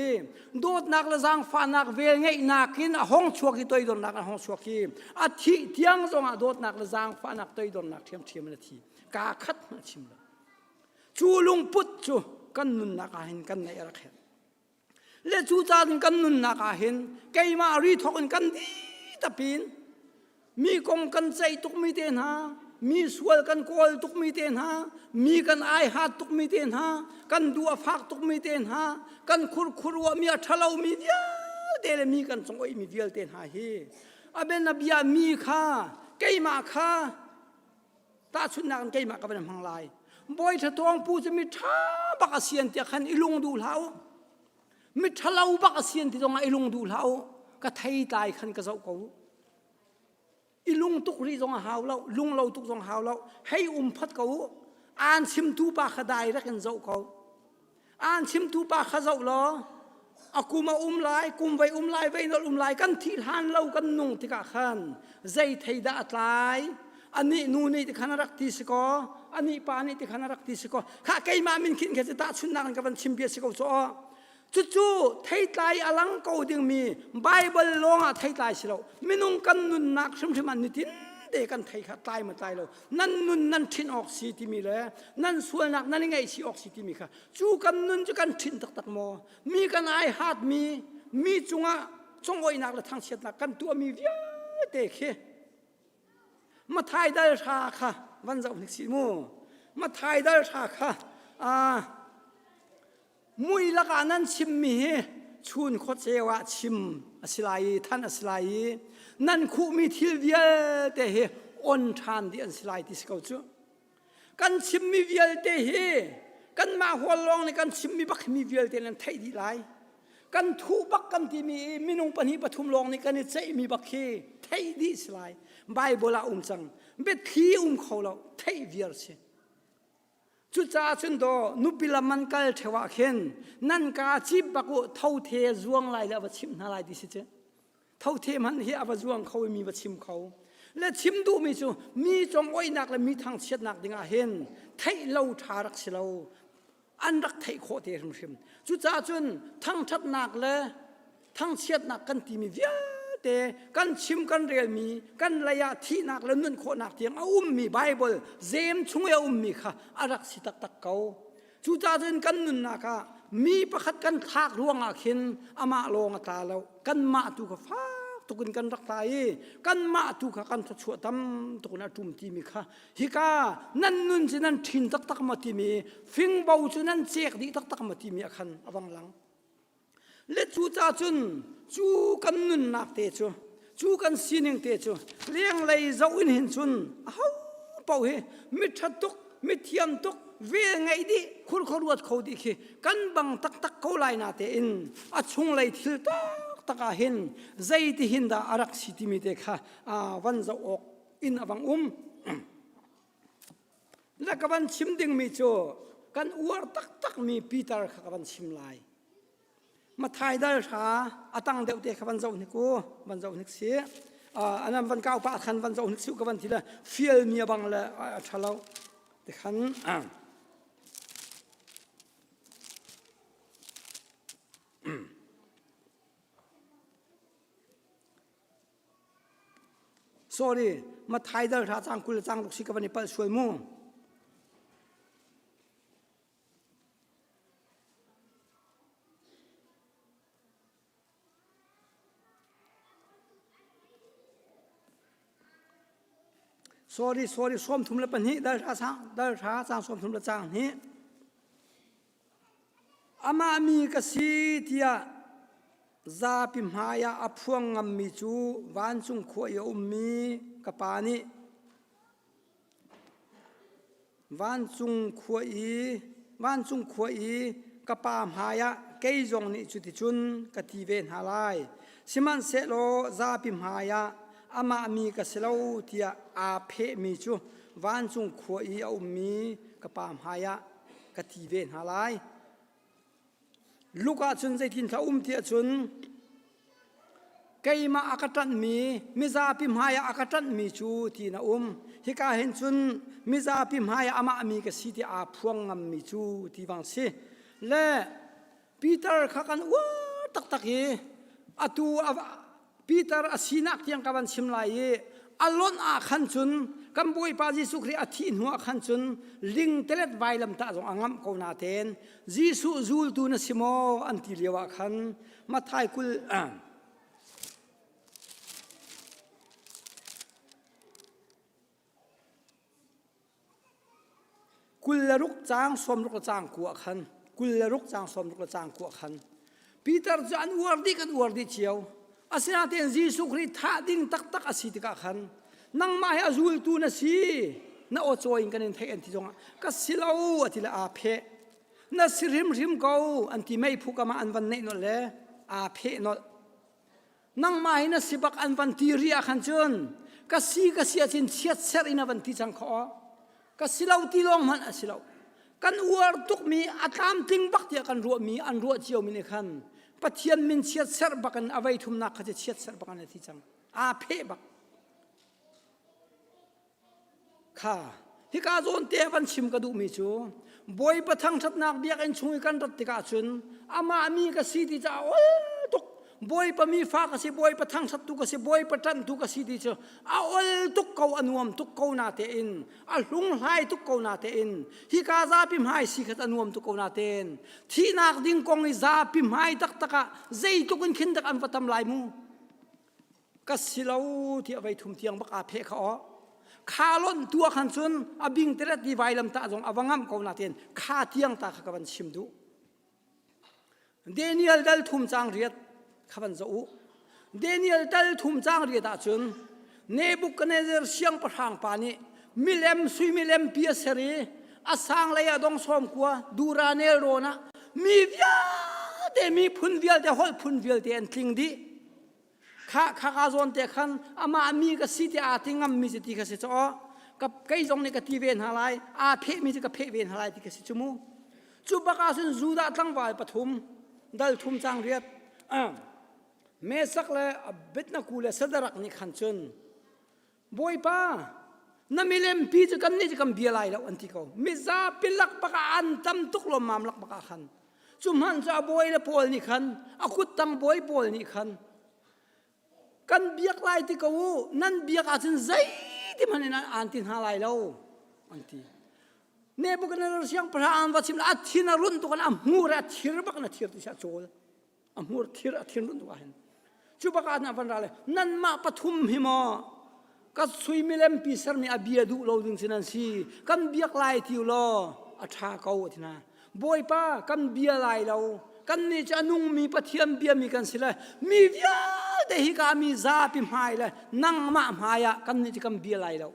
โดดนักละจางฟ้านักเวงไงนักกินห้องชัวกีตัวโดนนักห้องชัวกีอาทิเที่ยงจงโดดนักละจางฟ้านักตัวโดนนักเทียมนาทีกาคัดมาชิมละจูลุงพุทจูกันนุนนักเห็นกันในรักเห็นเละจูจานกันนุนนักเห็นไก่มารีทอกกันดีตะปีนมีกงกันใจตุกมีเตนหามีสวลกันกอลตุกมีเตนหามีกันไอฮัดตุกมีเตนหากันดัวฟักตุกมีเตนหากันคุรวมีอัฐเลามีเดียเดลมีกันสงอยมีเดียเตนหาเฮอเบนนบียมีข้าไก่มาข้าตาชุนนักไก่มากับเป็นพังลายบอยถ้าทองปูจะมีท่าบักเสียนที่ขันอิลุงดูเหลามีท่าเล่าบักเสียนที่ตรงอิลุงดูเหลาก็ไทยตายขันก็เจ้าเขาอิลุงตุกรีตรงหาวเราลุงเราตุกตรงหาวเราให้พัดเขาอ่านชิมตูปาขดายรักกันเจ้าเขาอ่านชิมตูปาขเจ้าล้ออากูมาลายกุมไว้ลายไว้นอลายกันที่หันเรากันนุ่งที่กะขันใจไทยด่าตายอันนี้นู่นนี่ที่ขนารักที่สกออันนี้ปานี่ที่ขนารักที่สกอข้าไก่มามินคิดแค่จะตัดชุนนักกับวันชิมเบียสกอโซจู่ๆไทยตายอลังกูดึงมีไบเบิลลงอ่ะไทยตายสิเรามินุงกันนุนนักชิมมันนิทินเด็กกันไทยขาตายมาตายเรานั่นนุนนั่นทินออกสีที่มีเลยนั่นส่วนนักนั่นยังไงสีออกสีที่มีค่ะจู่กันนุนจู่กันทินตักโมมีกันไอฮาร์ดมีจุงอ่ะจงไว้นักละทางเสียนักกันตัวมีเวียเด็กมาไทยได้ชาค่ะวันเสาร์นิสิมูมาไทยได้ชาค่ะมุยละกันนั้นชิมมีชุนโคเจวะชิมอสิไลท่านอสิไลนั่นคู่มีทิลเวียเตะอ่อนทานที่อสิไลที่สกาวจูกันชิมมีเวียเตะกันมาหัวลองในกันชิมมีบักมีเวียเตะนั้นไทยดีไลกันทูบักกันที่มีนุงปนิปฐุมลองในกันนี่ใจมีบักเคไทยดีสไลไบเบิลจังเบ็ดขี้เขาเราไทยเวียร์เชจุดจ้าจุดโตนุปิลมันกัลเทวะเข็นนั่นกาจิบบักเท่าเทจวงไหลแล้วว่าชิมนาไหลดิสิเจเท่าเทมันเฮียว่าจวงเขามีว่าชิมเขาและชิมดูมีจูมีจงอ้อยนักและมีทางเชียดนักดิ่งเห็นไทยเราทารักสิเราอันรักไทยโคเทชิมจุดจ้าจุนทั้งชัดนักและทั้งเชียดนักกันที่มีเวีย เตกันชิมกันเรียลมีกันระยะที่นักแล้วนั่นโคนักเทียงมีไบเบิลเจมช่วยมีค่ะอารักสิตักตักเขาจูจ่าจนกันนุนนักมีประคัดกันทากร่วงอาขินอามาลงตาแล้วกันมาตุกฟ้าตุกันกันรักตายกันมาตุกกันชัวตั้มตุกันจุ่มทีมีค่ะฮิกานั่นนุนจินันทินตักตักมาทีมีฟิงเบาจุนันเจกดีตักตักมาทีมีอาคันอวังหลังเลจูจ่าจุนจูกันนุนนักเตจูจูกันซีนิงเตจูเลี้ยงเลยเจ้าอินหินจุนอ้าวเป่าเฮมิทัดตุกมิเทียมตุกเวงไงดิคุณเขารู้ว่าเขาดีคือกันบังตักตักเขาไล่นาเตอินอาชงไล่ทิลตักตักเห็นใจที่หินดาอารักสิติมิเตค่ะวันจะออกอินอวังแล้วก็วันชิมดิ่งมีโจกันอวดตักตักมีปีเตอร์ค่ะวันชิมไล่มาไทยได้ช้าอาตังเดียวเตะวันเจ้านี่กูวันเจ้านี่เสียอันนั้นวันเก้าปะคันวันเจ้านี่สิวกับวันที่ละฟิลมีบังละชะเลาแต่คันsorry มาไทยได้ช้าจังกุลจังลูกศิษย์กับวันนี้ไปช่วยมู่sorry ส้มทุ่มละปันนี้ได้ช้าจังส้มทุ่มละจังนี้อามามีกษีที่ซาปิมหายาอพวงงำมีจูวันจุงขวายมีกปานีวันจุงขวายกปามหายาเกยจงนิจุติจุนกติเวนหาลายสิมันเสโลซาปิมหายาอามามีกษลาวที่อาเพมีจูวันจุงขวายมีกปามหายากติเวนหาลายลูกอาจุนใจทินท้าเทียจุนไกมาอากาศมีมิซาพิมหายอากาศมีจูทีน่าฮิกาเห็นจุนมิซาพิมหายอามามีกสิทธิอาพวงงมีจูที่วังสิและปีเตอร์ขักันว้าตักเยอตูปีเตอร์อาศินักที่ยังกับวันชิมลายอลอนอาขันจุนกัมบุยปาจิสุครีอาทินหัวขันจุนลิงเตเลตไวลำตาจงอังมเขานาเทนจิสุจูลตูนสิโมอันติเลียวขันมาไทยกุลกุลลุกจางสมลุกจางกัวขันกุลลุกจางสมลุกจางกัวขันปีเตอร์จะอันอวดดีกันอวดดีเชียวอาศินาเทนจิสุครีท่าดิ่งตักอาศิติกาขันนังมาให้จูลตูนสิน่าอดจอยกันในไทยอันที่จงก็สิลาวอันที่ละอาเพน่าสิริมเขาอันที่ไม่พูกมาอันวันนี้นั่นแหละอาเพนั่นนังมาให้น่าสิบักอันวันที่เรียขันจนก็สิจินเชียดเสรินวันที่จังเขาก็สิลาวที่ลงมันสิลาวกันอวดตุกมีอาตามทิ้งบักเดียกันรัวมีอันรัวเจียวมีในขันปัจเจียนมินเชียดเสรบักันเอาไว้ทุ่มนักเขาจะเชียดเสรบักันในที่จังอาเพบักค่ะที่กาโจนเตวันชิมกระดูมีจูบอยประทังชัดนักเดียกันช่วยกันรัตติกาจุนอามามีกษีที่จะโอ้ตุกบอยประมีฟ้ากษีบอยประทังชัดตุกษีบอยประทันตุกษีที่จะเอาตุกเขาอนุมตุกเขานาเตอินอาลุงไห้ตุกเขานาเตอินที่กาซาพิมไห้สิขัดอนุมตุกเขานาเตอินที่นักดิ้งกงอิซาพิมไห้ตักตะกะใจตุกันขินตักอันวัตมลายมูกษีเลาที่เอาไว้ทุ่มเทียงบักอาเพเขาข้าล้นตัวขันซุนอบิงเตระดีไวลำตาจงอวังมเขานาเตียนข้าเทียงตาขบันชิมดูเดนิเอลดัลทุ่มจางเรียดขบันจะอุเดนิเอลดัลทุ่มจางเรียดอาจุนเนบุกเนเซอร์เชียงประทางปานิมิเลมซุยมิเลมเปียเสรีอาสังเลยดงสมกัวดูราเนโรนะมีวิาเดมีพุนวิลเดฮอลพุนวิลเดนทิงดีข้าจนเตะขันอามามีกสิทธิอาทิงมีสิทธิกสิทธิ์อ๋อกับใครจงในกติเวนหาลายอาเพมีสิกับเพเวนหาลายที่กสิทธิ์จมูจุบกาสุนจูดาตั้งวายปฐุมดัลทุมจางเรียดเมสักเลยเบ็ดนักกูเลยสดรักนี่ขันจนบอยป้านั่นมีเลมปีจะกันนี่จะกันเบียร์ไรแล้วอันที่เขามิซาปิลักปะกาอันตั้มตุกลมมามลักปะกาขันจุมหันจะบอยเลยปอลนี่ขันอาคุดตั้งบอยปอลนี่ขัน กันเบียกไล่ที่เขานั่นเบียกอาจจะใจที่มันนั่นอันที่หาไล่เราอันที่เนบุกันนั่นเสียงพระอันวัชิมละอัฐินารุนตัวกันอัมหูระทิรบักนัทิรติชาโจลอัมหูระทิรรุนตัวเห็นจุบักอันนั้นวันอะไรนั่นมาปฐุมหิมะก็สุยมิเลมปีศาจมีอาเบียดูเราดึงสินันสีกันเบียกไล่ที่เราอัฐาเขาที่น่ะบ่อยป้ากันเบียไล่เรากันนี่จะนุ่งมีปะเทียมเบียมีกันสิเลยมีเบียแต่ฮิกามีซาปิมหายเลยนั่งมาหายะกันนี่จะกันเบียไล่เรา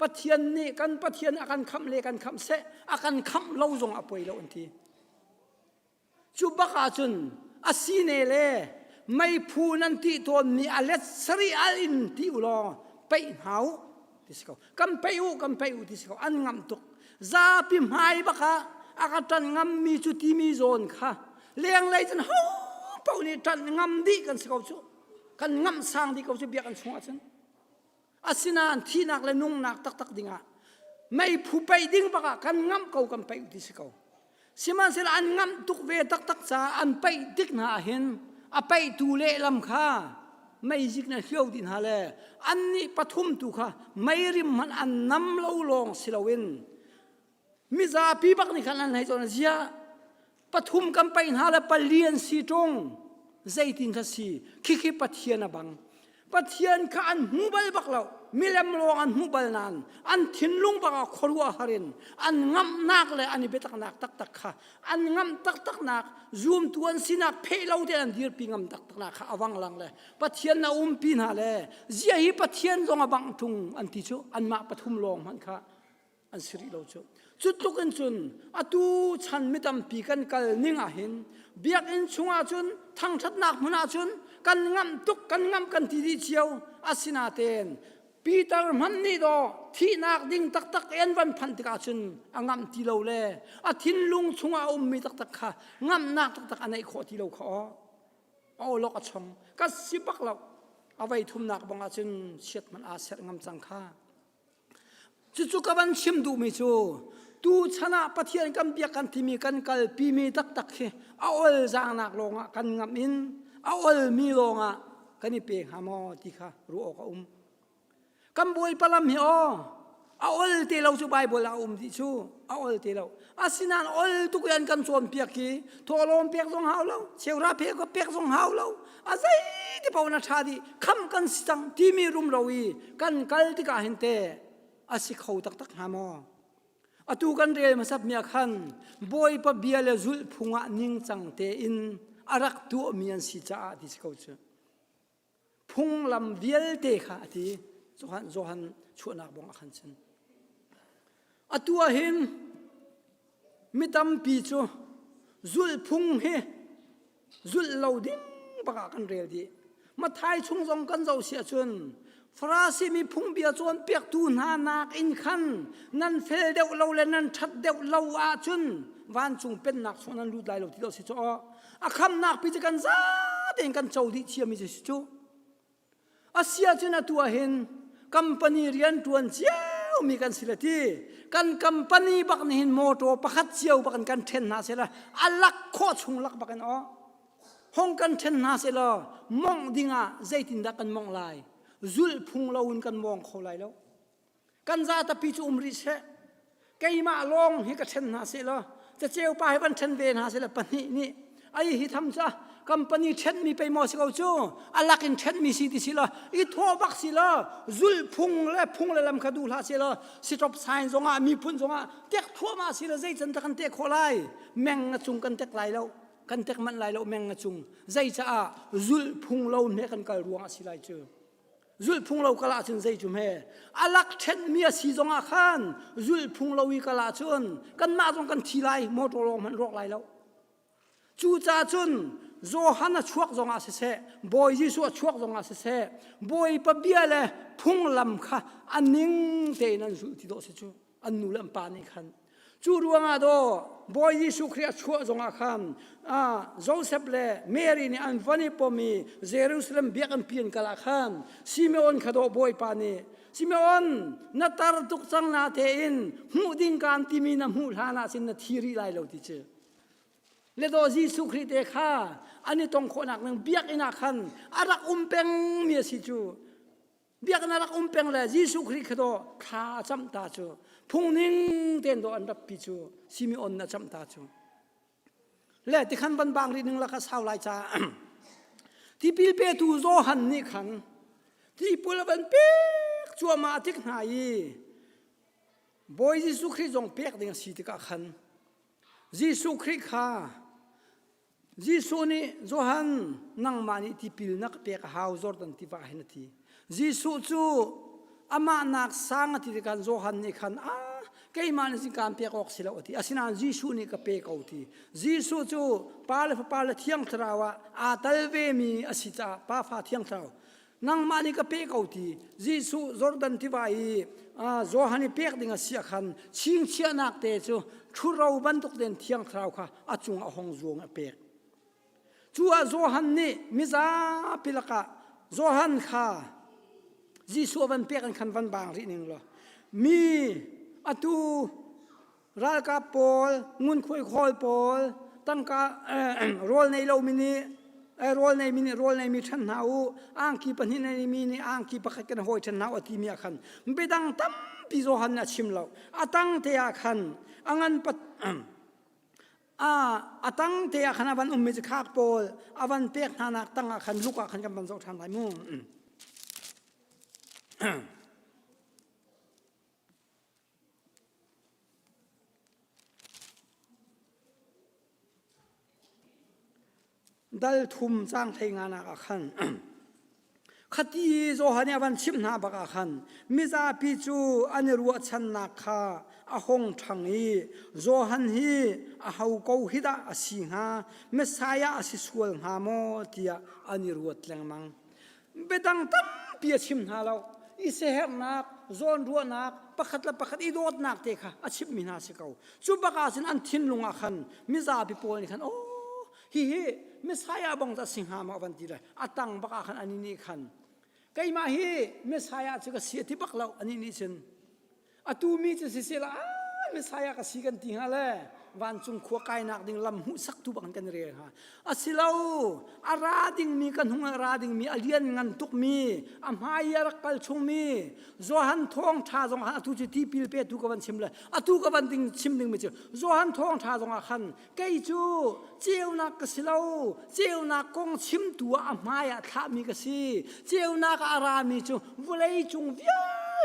ปะเทียนนี่กันปะเทียนอาการคำเลกันคำเสะอาการคำเล่าจงอภัยเราอันที่จุบักอาจุนอาศีเนเลไม่พูนันที่ตัวมีอเลสรีอัลินที่อุลอไปหาวที่สเขากันไปอุที่สเขาอันงำตุกซาปิมหายบักอาการจันงำมีจุดที่มีโซนค่ะเลี้ยงเลยจนฮู้เป่านี่จันงำดีกันสเขาจุกันงำสร้างที่เขาจะเบียกันชงอาจารย์อาศินานที่นักและนุ่งนักตักดิ่งอ่ะไม่ผู้ไปดิ่งบักกันงำเขากันไปอุที่สเขาสิมันเสละอันงำตุกเวตักซาอันไปดิ่งหาเห็นอไปตูเล่ลำค่าไม่จิกนะเขี้ยวดินหาเลอันนี้ปฐุมตุค่ะไม่ริมมันอันน้ำเล่าลงสิลาวินมิซาปีบักนี่ขันอันไหนจนเสียปฐุมกันไปหาเลปเลียนสีตรงใจตินทัศสีคิปะเทียนบังปะเทียนข้าอันหูบลบักเรามิเลมลงอันหูบลนานอันทิ้นลุงบักขรัวหารินอันงำนักเลยอันนี้เบตักนักตักค่ะอันงำตักนักซูมตัวสินักเพลเราเดินดีร์ปีงำตักนักค่ะอวังลังเลยปะเทียนน่าปีนาเลยเจียฮีปะเทียนจงอบังทุงอันที่ชูอันมาปฐุมลงมันค่ะอันสิริเราชูจุดตุกันจุนอตูฉันไม่ทำปีกันกัลนิ่งอาหินเบียกอินชงอาจุนทั้งชัดนักมันอาจุนกันงำตุกกันงำกันที่ดีเชียวอาศินาเตนปีเตอร์มันนี่ดอที่นักดิ่งตักเอ็นวันพันติกาจุนงำที่เราเล่อาทินลุงชงอามีตักค่ะงำนักตักอันไหนขอที่เราขอเอาลกชงก็สิบักเราเอาไว้ทุ่มนักบังอาจุนเช็ดมันอาเสร็จงำจังค่ะจุกบันชิมดูมิจูตูชนะปะเทียนกันเบียกันที่มีกันกัลปีมีตักเฮเอาอลจางนักลงอ่ะกันงำอินเอาอลมีลงอ่ะกันนี่เปหามอที่ค่ะรู้ออกกันบุยปลามีเอาอลเตเราจูใบบลาที่ชูเอาอลเตเราอาศินันอลทุกอย่างกันส่วนเปียกีทัวลมเปียกทรงหาวเราเชียวราเปียกก็เปียกทรงหาวเราอาศัยที่ภาวนาชาดีคำกันสังที่มีรุมเราอีกันกัลที่กาเห็นเตอาศิเขาตักหามออตูกันเรียมาสับเมียขันบอยปะเบียเลจุลพุงะนิ่งจังเตอินอารักตัวมีอันสิจ้าที่สเขาเจพุงลำเบียลเตค่ะที่โจฮันชวนนักบงขันเชนอตัวเห็นมิตำปีจูจุลพุงเฮจุลเหลาดิ้งปะกันเรียดีมาไทยชุงจงกันเจ้าเสียชนฟราสิมีพุงเบียจวนเปียกตูนหานักอินขันนั่นเฟลเดวเราเลนันชัดเดวเราอาจุนวันจุงเป็นนักส่วนนั้นรูดไหลเราที่เราสิจ้ออาคำนักพิจกันซาเด่นกันเจ้าดิเชียมีสิจูอาเซียจุนตัวเห็นคัมปานีเรียนตัวเจ้ามีกันสิละที่กันคัมปานีบักนี่เห็นโมโตประคัดเจียวบักกันเทนนาเสละอัลลักโคชุงลักบักกันห้องกันเทนนาเสละมองดิ่งอ่ะใจตินดักกันมองลายจุลพุงเราอุนกันมองเขาไหลแล้วกันซาตะปีจุมริเชไกมาลงให้กันเชนหาเสละจะเจียวไปให้กันเชนเวนหาเสละปนีนี่ไอ้ฮิทำซะกัมปนีเชนมีไปมอสเขาจูอัลลักินเชนมีสิติสิละอีทัวบักสิละจุลพุงและลำคดูลาเสละสิทบไซน์จงอ่ะมีพุนจงอ่ะเต็กทัวมาสิละใจจันตะกันเต็กเขาไหลแมงจุงกันเต็กไหลแล้วกันเต็กมันไหลแล้วแมงจุงใจจะอ่ะจุลพุงเราเนี่ยกันกัลรวงสิไหลเจอจุลพุงเรากลาชนใจจุ่มเฮอลักเช่นเมียสีจงอาคารจุลพุงเราวิกลาชนกันมาจงกันทีไรมอตโรมันรอกไรแล้วจูจ่าชนโจฮันชวกจงอาเสะบอยยิสุชวกจงอาเสะบอยปะเบียเลพุงลำค่ะอันนิ่งเตนันจุที่โดสิจูอันนูลำปานิคันจูรวงอาโดบอยยิสุคริอาชวกจงอาคารโจเซฟเลเมรีนี่อันฟันิปมีเยรูซาเล็มเบียกันเพียนกลาคันซิเมออนขดบอยปานีซิเมออนนัตตาร์ตุกจังนาเทอินหูดิ้งการที่มีน้ำหูลานาสินนาทีรีไลเราที่เจ เลโดจีสุคริเตค่าอันนี้ต้องคนหนักหนึ่งเบียกอินาคันอารักเป็งเมียสิจูเบียกนารักเป็งเลยจีสุคริขโดข้าจำตาจูพุ่งนิ่งเต้นโดอันดับปิจูซิมิออนนะจำตาจูและที่ขันบันบางรีนึงละก็สาวไลจ้าที่พิลเปตูโซหันนี่ขันที่ปุลบันเปียกจัวมาติกหายบอยจีสุคริจงเปียกดิ่งสิติกาขันจีสุคริข้าจีสุนี่โซหันนั่งมานี่ที่พิลนักเปียกหาวจอร์ดันที่ว่าเห็นทีจีสุจูอามานักสังที่กันโซหันนี่ขันแกมันสิการเปียกออกสิละอทีอาศินันจีสุนี่ก็เปียกเอาทีจีสุจูปาลเที่ยงทราวะอาตัลเวมีอาศิจ้าปาฟ้าเที่ยงทราวนั่งมานี่ก็เปียกเอาทีจีสุจอร์ดันที่ว่าโซหันนี่เปียกดิ่งเสียขันชิงเชียนักเตจูชุเราบันทุกเดินเที่ยงทราวค่ะอาจุงอาหงจวงเปียกจัวโซหันนี่มิซาพิลกะโซหันค่ะจีสุวันเปียกันขันวันบางรีนึงหรอมีอตูรัลกาโปลงุนคุยคอยโปลตั้งกาโรลในโลมินีโรลในมีฉันหาวอ่างกีปันหินในมีนี่อ่างกีปักกันหอยฉันหาวอติมีอาคันไม่ดังตั้มปิโซหันนะชิมเราตั้งเตียคันอังันปัดตั้งเตียคันวันมิจคากโปลวันเปียกนานักตั้งอาคันลูกอาคันกันบันโซทันไรมุ่งดัลทุมจ้างไทยงานอาคันคดีโซฮันวันชิมนาบักอาคันมิซาปิจูอันรัวชันนาคาอาหงทังฮีโซฮันฮีอาฮาวกูฮิดาอาสิงาเมสายาอาสิสวลฮาโมติยาอันรัวตเลงมังเบดังตั้มเปียชิมนาเราอิเสหนักโซนรัวนักประคัดละประคัดอีโดดนักเตะค่ะอาชิมมินาสิเขาจุบักอาสินอันทินลุงอาคันมิซาปิโปนี่คันโอ้ฮิมิสายาบังจะสิงหามาวันที่ไรตั้งบักอาคันอันนี้คันไกมาฮิมิสายาจะก็เสียที่บักเราอันนี้ฉันตูมีจะเสียละมิสายาก็สิกันติงอะไรวันจุงขวกายนักดิ่งลำหูสักทุบังกันเรียฮะสิเราอาราดิ่งมีกันหงอาราดิ่งมีอเลียนงันตุกมีอามายารักกัลชงมีโซฮันทองชาจงฮันตูจิตีพิลเปตูกับวันชิมเลยตูกับวันดิ่งชิมดิ่งไม่เจอโซฮันทองชาจงอาคันไกจูเจียวนักสิเราเจียวนักกงชิมตัวอามายาท้ามีกสิเจียวนักอารามีจูวุเลยจุงเวีย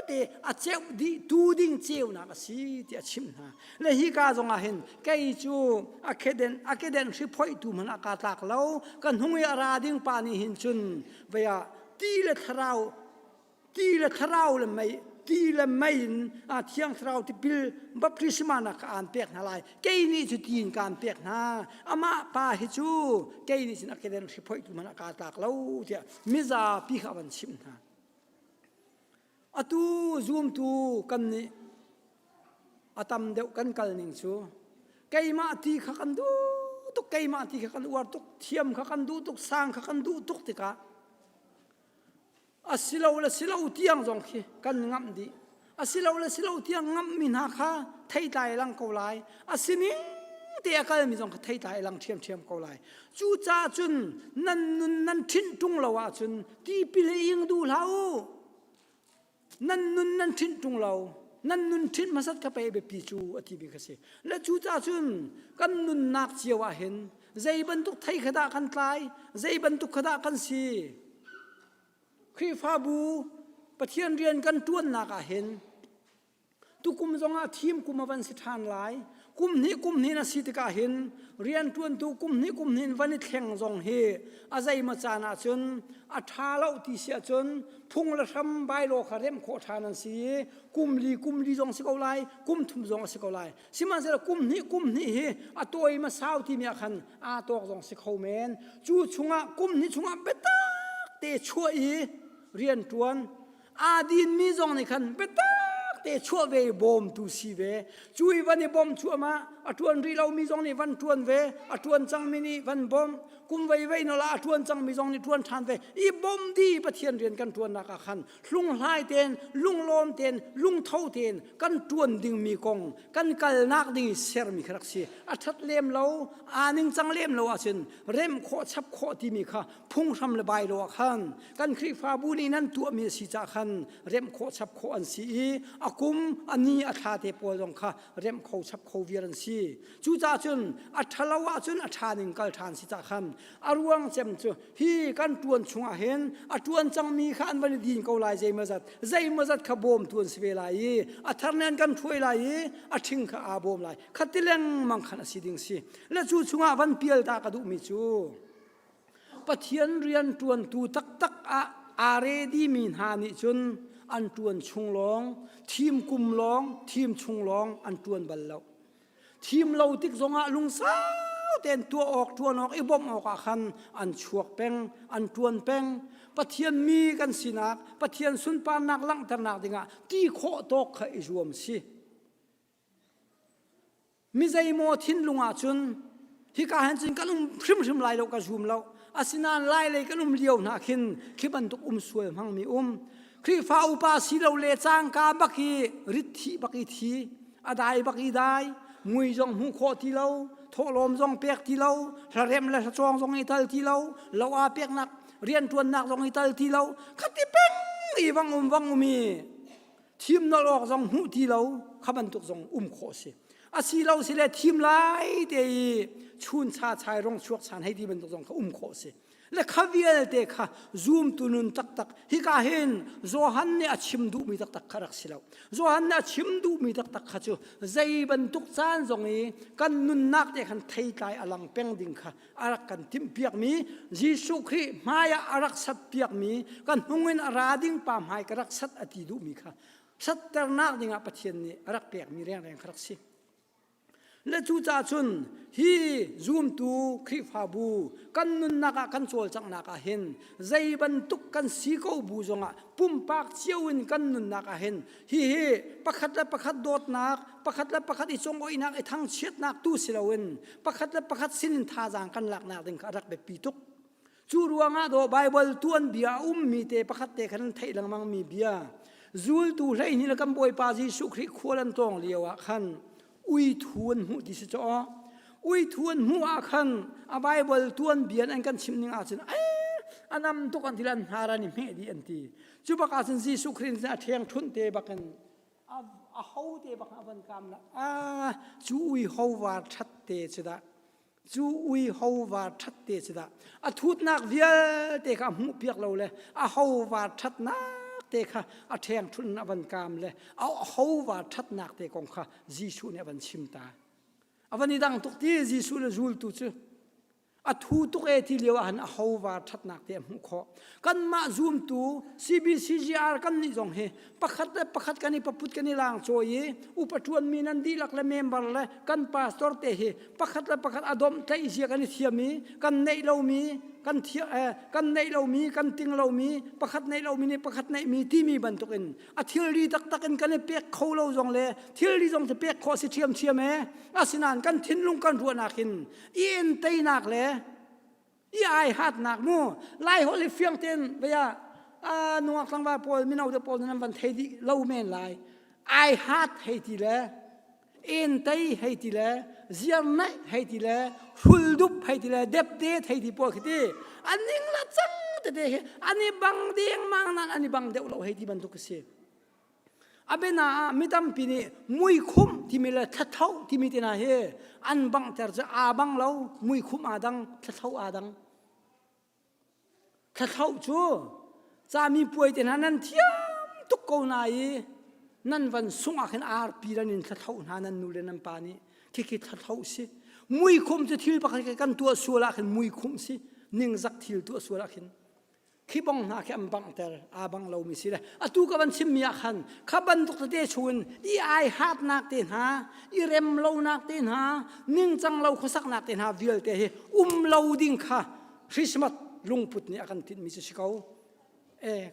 เดอาเจ้าดีตูดิ่งเจียวนักสิที่ชิมนะและฮิกาจงอาเห็นไกจูอาเคเดนสิพอยตูมันอากาศหลักเรากันหงอาราดิ่งปานีหินจุนเวียตีละทราวเลยไม่ตีละไม่เที่ยงทราวที่พิลบัพริสมานักอ่านเปียกนาลายเกยนี่จุดยินการเปียกนาอามาปาฮิจูเกยนี่สินักเดนสิพอยตูมันอากาศหลักเราเที่ยมิซาพิขาวันชิมนะตูซูมตูกันนี่ตั้มเดียวกันกันนิ่งชูไก่มาตีขักันดูตุกไก่มาตีขักันวัดตุกเทียมขักันดูตุกสร้างขักันดูตุกติกาสิเราละสิเราเตียงจงขี้กันงับดีสิเราละสิเราเตียงงับมินาค่ะไทยไทยลังเกาไลสิมิงเตียกันมีจงไทยไทยลังเทียมเกาไลจูจ้าจุนนั่นทิ้งตุงเราว่าจุนที่พิเลยิงดูเรานั่นทิ้งตุงเรานั่นนุนทิ้งมาสัตว์เข้าไปแบบปีจูอธิบิกเสและจูจ้าจุนกันนุนนักเจียวเห็นใจบรรทุกไทยขดากันตายใจบรรทุกขดากันสีครีฟาบูปะเทียนเรียนกันต้วนนักเห็นตุกุมจงอาทีมกุมวันสิทานหลายกุมนี้นะสิทกาเห็นเรียนต้วนตุกุมนี้วันนี้แข่งจงเฮอาใจมาจานาจนอัฐาเล่าตีเสียจนพุ่งละทำใบโลคาเรมโคทานันสีกุมลีจงสิกเอาไลกุมทุมจงสิกเอาไลสิมันจะกุมนี้เฮตัวมาสาวที่มีอาคันตัวจงสิกเอาเมนจูชงกุมนี้ชงเบตาเตช่วยเรียนต้วนดินมีจงในคันเบตาเตช่วยเวบอมตูสีเวจุยวันนี้บอมชัวมา atuan ri lau mi zong ni van tuan ve atuan chang mi ni van bom kum vei no la atuan chang mi zong ni tuan than ve I bom di pathian rian kan tuan naka khan lung hai ten lung lom ten lung thau ten kan tuan ding mi kong kan kal nak ding ser mi khrak si athat lem lo aning chang lem lo asin rem kho chap kho ti mi kha phung sam le bai lo khan kan khri fa bu ni nan tu mi si cha khan rem kho chap kho an si akum ani atha te pol jong kha rem kho chap kho viran si chu cha chun athalawa chun athaning kal than si cha khan aruang chem chu hi kan tuan chunga hen atuan chang mi kha an bani din ko lai zai mazat kha bom tuan sve lai atharnen kan thui lai athing kha a bom lai khatileng mang khan si ding si la chu chunga van pial ta ka du mi chu pathian rian tuan tu tak a are di min ha ni chun an tuan chunglong thim kumlong thim chunglong an tuan ballo thim lo tik zonga lungsa ten tua ok tuan ok ibom ok khan an chuak peng an tuan peng pathian mi kan sinak pathian sun pa nak lang tar nak dinga ti kho tok kha izuam si mi zai mo thin lunga chun hi ka han chin kanum phrim lai lo ka zoom lo asinan lai le kanum liau na khin khiban tuk sual mang mi khri fa upa si lo le chang ka baki rithi baki thi adai baki dai mui jong hu kho ti lo tholom jong pek ti lo tharem la chong jong ital ti lo lawa pek nak rian tuan nak jong ital ti lo khati peng I wang mi thim no lok jong hu ti lo khaban tuk jong kho se asi lo se le thim lai te chun cha chai rong chuak chan hai di ban tuk jong kho se le khavial te kha zoom tunun tak hi ka hen zo han ne achim du mi tak kharak silau zo han na chim du mi tak kha chu zai ban tuk chan zong I kan nun nak te khan thei tai alang peng ding kha arak kan tim piak mi Jisu Khri maya arak sat piak mi kan hungin arading pa mai karak sat ati du mi kha sat tar nak dinga pathian ni arak pek mi reng kharak si le chu cha chun hi zoom tu khri pha bu kan nun naka kan chol chang naka hen zai ban tuk kan si ko bu zonga pum pak chiawin kan nun naka hen hi pakhat dot nak pakhat I chong oi nak I thang chet nak tu silawin pakhat sin tha jang kan lak nak ding rak be pi tuk chu ruanga do bible tuan bia mi te pakhat te khan thei lang mang mi bia zul tu hlei ni la kam boi pa Jisu Khri kholan tong liawa khan ui thuan hu di si cho ui thuan hu a khan a bible tuan bian an kan chimning a chen anam to kan dilan harani me di anti chuba ka chen Jisu Khrin sa theng thun te bakan a ho te bak avan kam la chu ui ho war that te chida chu ui ho war that te chida a thut nak vial te ka mu piak lo le a ho war that na te kha a theng thun avan kam le a ho wa that nak te kong kha Jisu ne avan chimta avani dang tuk ti Jisu le zul tu chu a thu tuk e ti lewa han a ho wa that nak te mu kho kan ma zoom tu CBCGR kan ni jong he pakhat kani paput kani lang choi upatuan minan di lak le member le kan pastor te he pakhat adom tai sia kani thiami kan nei lo mi kan nei lo mi kan ting lo mi pakhat nei lo mi ni pakhat nei mi ti mi ban tokin a thil ri tak en kan pek kho lo jong le thil ri jong te pek kho si thiam e asinan kan thin lung kan ru nakin in tei nak le I ai hat nak mu lai holi fiang ten baya nuak sang ba pol minau de pol nan van thei di lo men lai ai hat hei ti le in tei hei ti le ziam nai hei ti le hul dup hei ti le dep de hei ti pol khiti aning la chang te de ani bang ding mang nan ani bang de lo hei ti ban tu kse abena mitam pini mui khum ti mi le thathau ti mi tina he an bang ter ja a bang lo mui khum adang thathau adang thathau chu cha mi puai ten hanan thiam tuk ko nai nan van sunga khen ar piranin thathau hanan nu le nam pani ki thathau si mui khum che thil pa kan tu suala khen mui khum si ning zak thil tu suala khen khibong na ke am bang ter a bang lo mi si le atu ka ban sim mia khan khaban tuk te chun I ai hat nak ten ha I rem lo nak ten ha ning chang lo khosak nak ten ha vial te he lo ding kha Christmas lungput ni akan tin mi si kau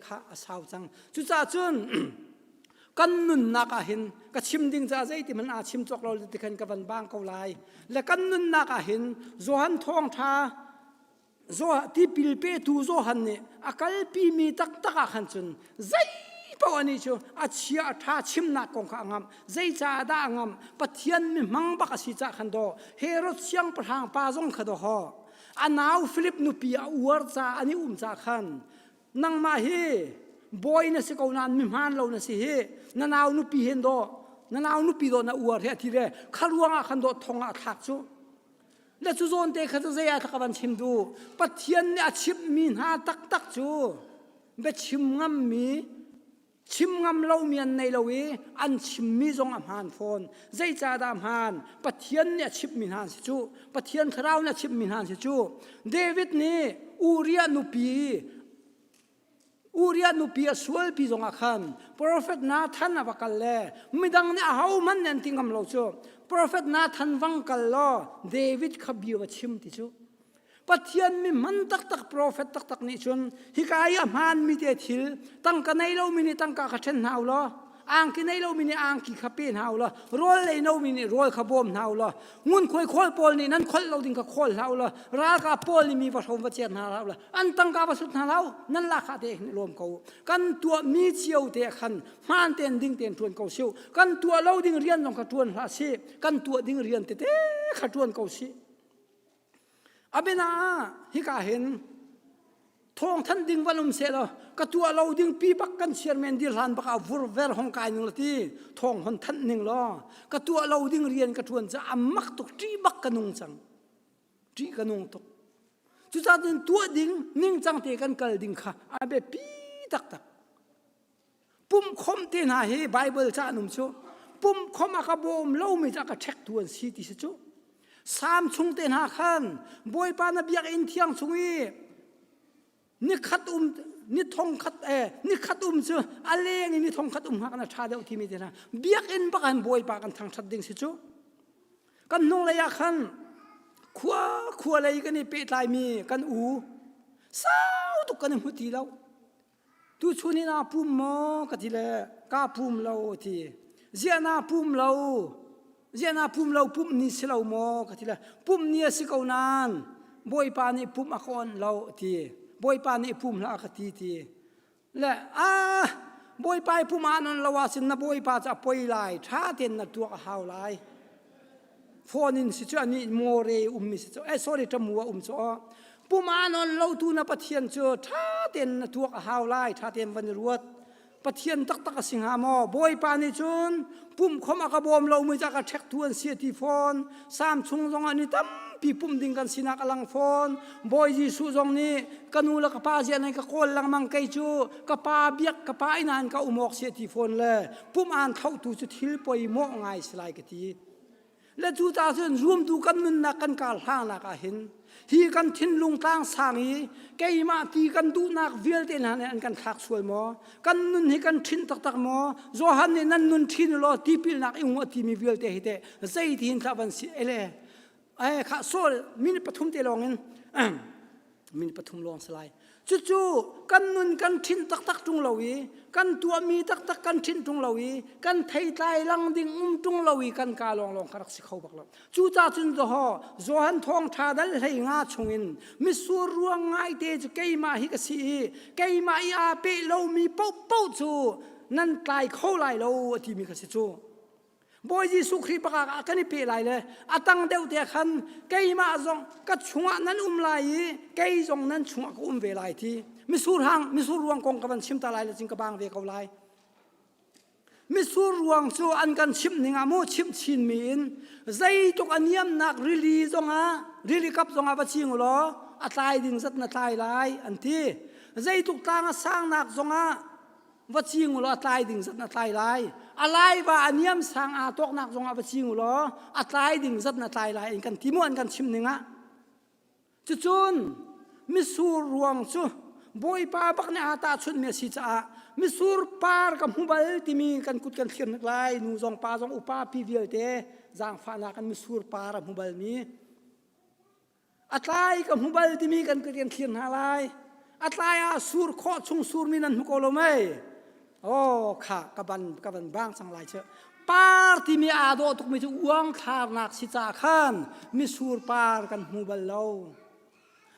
kha asau chang chu cha chun กันนุนนักเห็นก็ชิมดิ่งจะใจที่มันอาชิมจอกเราติกันกับวันบางเขาลายและกันนุนนักเห็นโจหันทองท่าโจที่ปิลเปตูโจหันเนี่ยอากาศปีมีตักขันจุนใจปวันนี้ชูอาเชียท่าชิมนักกงข้างามใจจ่าด่างามปัทยันมีมังบักสิจ่าขันโดเฮโรเชียงประทางปาจงขัดหออันเอาฟิลิปนุปีอวดจ่าอันนี้จ่าขันนังมาเฮบอยน่ะสิเขานานมิมานเราน่ะสิเฮนั่นเอานุปีเห็นโดนั่นเอานุปีโดน่ะอวดเฮทีเร่ขลวงขันโดทองทักชูและจุโจนเตะขัดใจอาทักบันชิมดูปัทยันเนี่ยชิมมีหาตักชูเบ็ดชิมงามมีชิมงามเรามีอันในเราเออันชิมมีจงอำหานฟอนใจจ่าดามหานปัทยันเนี่ยชิมมีหานสิจูปัทยันขราวเนี่ยชิมมีหานสิจูเดวิดนี่อูเรียนุปีอูเรียนุปีสวลปีจงอาคันโปรเฟตนาทันอบักเลมิดังเนี่ยเฮามันเนี่ยติงคำเราจูโปรเฟตนาทันวังกัลลอเดวิดขบิวชิมติจูปัทยันมีมันตักโปรเฟตตักนี่จุนฮิกายอำหานมีเตทิลตั้งกันในเรามีนี่ตั้งกันขัดเชนหาวล้ออ่างกินในเรามีนี่อ่างกิขับเป็นหาวล้อโรลเลยเรามีนี่โรลขบวมหาวล้องุนคุยโคลปอลนี่นั่นโคลเราดิ้งกับโคลหาวล้อรากาปอลนี่มีวัชมวัชเจนหาวล้ออันตั้งกาวัสุดหาวนั่นละขาเตะรวมเขากันตัวมีเชียวเตะขันมันเต็นดิ้งเต็นทวนเขาเชียวกันตัวเราดิ้งเรียนลงขัดทวนหาชีกันตัวดิ้งเรียนเตะขัดทวนเขาชีอาเบนาฮิกาเห็นทองท่านดิ่งวันลุ่มเสลก็ตัวเราดิ่งปีบักกันเชียร์แมนดิลันบักอาวูเวอร์ฮองกายนึงละที่ทองหันท่านหนึ่งล้อก็ตัวเราดิ่งเรียนก็ทวนจะอามักตุกจีบักกันนุงจังจีกันนุงตุกจุดนั้นตัวดิ่งนิ่งจังเตกันกัลดิ่งค่ะอาเบปีตักปุ่มคมเตน่าเฮไบเบิลจ้านุ่มชูปุ่มคมอากาบมเราไม่จะกระเช็คทวนสีที่ชูสามชุงเตนหาขันบอยปานเบียกอินเทียงชุงีนี่ขัดนี่ทองขัดนี่ขัดเจออะไรนี่ทองขัดหักนะชาเดียวที่มีเตนะเบียกอินบักันบอยปากันทางชัดดิ่งสิจูกันนงเลยขันขัวอะไรกันนี่เปิดลายมีกันสาวตุกันหุ่นที่เราtu chuni na pum mo katile ka pum lo ti ziana pum lo pum ni silo mo katile pum ni sikau nan boy pa ni pum akon lo ti boy pa ni pum la khati ti le boy pa pum anon lawa sin na boy pa cha poi lai tha ten na tu haw lai phone in si cha ni more mi si cha sorry tamua choปุ่มอานนเราตูนับปะเทียนเจอท่าเต็นตัวหาวไล่ท่าเต็นวันรวดปะเทียนตักสิงหามอบอยปานิจุนปุ่มขมากระบอมเราไม่จะกระเช็คทวนเสียทีฟอนสามชุงตรงอันนี้ตั้มปีปุ่มดิ่งกันสินักลังฟอนบอยจีสุจงนี้กันูละกะปาเจียนให้กะโคนลังมังไกจูกะปาเบียกกะปาอินานกะอุโมกเสียทีฟอนเลยปุ่มอ่านเท่าตูจุดฮิลปอยโมง่ายสลายกะทีและจูตาเส้นรวมดูกันนุนนักกันกาลห้างนักเห็นฮีกันทิ้นลุงตั้งสามีแกมาตีกันดูนักเวียลเตนหันอันกันทักสวยหมอกันนุนฮีกันทิ้นตักหมอโจฮันนี่นั่นนุนทิ้นรอตีปิลนักอิงวัดที่มีเวียลเตหิเตใจที่หินทับันสิเอเล่ข้าโซลมินปฐุมเตลองเงินมินปฐุมลองสลายจู่ๆกันนุนกันทิ้นตักจุงเหลวีกันตัวมีตักกันทิ้นจุงเหลวีกันไทยตายลังดิ่งจุงเหลวีกันกาลองขรักสิเขาบักเราจู่จ้าจุนจะห่อโจฮันทองชาดัลให้งาชงอินมิสูรวงง่ายเตจเกยมาฮิกสีเกยมาอีอาเปเรามีเป้าจู่นั่นตายเข้าไหลเราที่มีกสิจู่บอยจีสุขรีปากกันนี่เปไหลเลยอาตังเดียวเดียขันเกยมาจงกัดชงนั้นไหลเกยจงนั้นชงก็เวไหลทีมิสูรวงกงกันชิมตาไหลเลยจิงกบางเวเขาไหลมิสูรวงจู่อันกันชิมหนึ่งมูชิมชินมีนใจตุกอันยมนักริลีจงริลีกับจงบัชิงหรออัตายดิ่งสัตนาตายไหลอันที่ใจตุกตางสร้างนักจงวัชิงหรออัตายดิ่งสัตนาตายไหลอะไรว่าอันยมสร้างอาตกนักจงบัชิงหรออัตายดิ่งสัตนาตายไหลกันที่ม้วนกันชิมหนึ่งจุนมิสูรวงจู่บอยป้าบักเนี่ยอาตาชุนเมียสิจ้ามิสูรปาร์กับหุบลที่มีกันกุดกันเขียนนักไล่นูจงปาจงอุปาพิเวลเตจางฟ้านากันมิสูรปาร์กับหุบลมีอัตไลกับหุบลที่มีกันกุดกันเขียนหาไลอัตไลอาสูรข้อชงสูรมีนันหุกโลไม่ โอ้ค่ะกับบันบ้างสังหลายเชอะปาร์ที่มีอาโดตุกมีจะอ้วงทาร์นักสิจาขันมีสูรปาร์กันหูบัลโล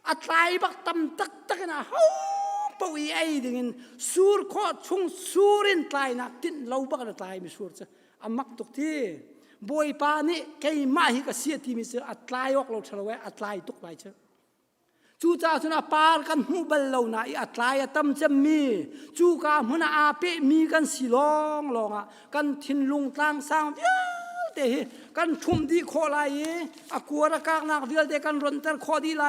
อัตไลบักตำตักนะฮูปวีไอดิ่งสูรข้อชุงสูรินไตนักตินเราบักนะไตมีสูรเชอามักตุกที่บอยปานี่แกมาฮิกเสียที่มีเชอัตไลออกเราเฉลยอัตไลตุกไปเชจูจ่าสุนาปาร์กันหูบัลโลนะอัตไลตั้มจะมีจูกามุนาอาเปมีกันสิลองอ่ะกันทินลุงตั้งสร้างเตะกันทุ่มดีโคไลอากัวระกากนักเวลเดกันรอนเตอร์คอดีไล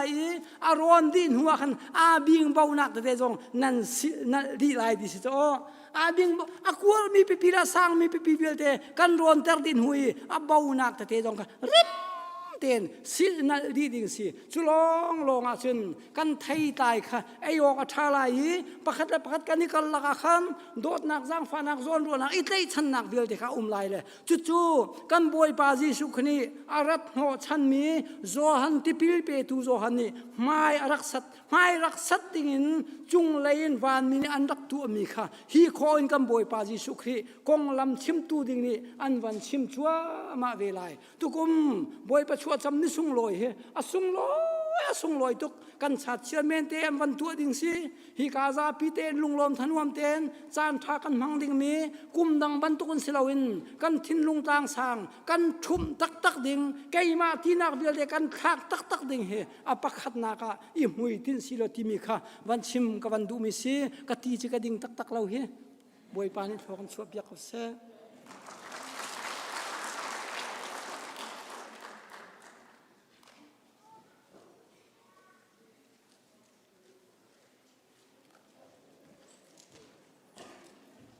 อารอนดินหัวกันอาบิงเบาหนักแต่จงนั่นดีไลดิสิโตอาบิงอากัวมีปีละสร้างมีปีเวลเดกันรอนเตอร์ดินหุยอาเบาหนักแต่จงกันริมเต็นสินั่นดีดิ่งสิจุลองอาชนกันไทยตายค่ะไอโยกชาไลประคัดกันนี่กันละกันโดดนักจังฟันนักโซนรัวนักอิตเลยชันนักเวลเดค่ะไลเลยจู่กันบอยปาจีสุขนี้อารัตโหชันมีโซฮันติพิลเปตูโซฮันนี่ไม่รักสัตดิ่งจุงเลยนวานมีอันรักตัวมีค่ะฮีโคอินกันบอยปาจีสุขีกงลำชิมตูดิ่งนี่อันวันชิมชัวมาเวลัยตุกุมบอยประชวดจำนิสุงลอยเฮสุงลอยตุกกันชัดเชื่อเมนเตมวันตัวดิ่งสิฮิกาซาปีเตนลุงลมทันวมเตนจานทากันมังดิ่งมีกุมดังบันตุกันสิลาวินกันทินลุงตางสางกันชุมตักดิ่งไกมาที่นักเบียดกันทักตักดิ่งเฮอปักขัดนากะอิมหุยทินสิโลติมีค่ะวันชิมกับวันดูมีสิกะตีจิกะดิ่งตักเราเฮบวยปานิทอกันชวบยักษ์เส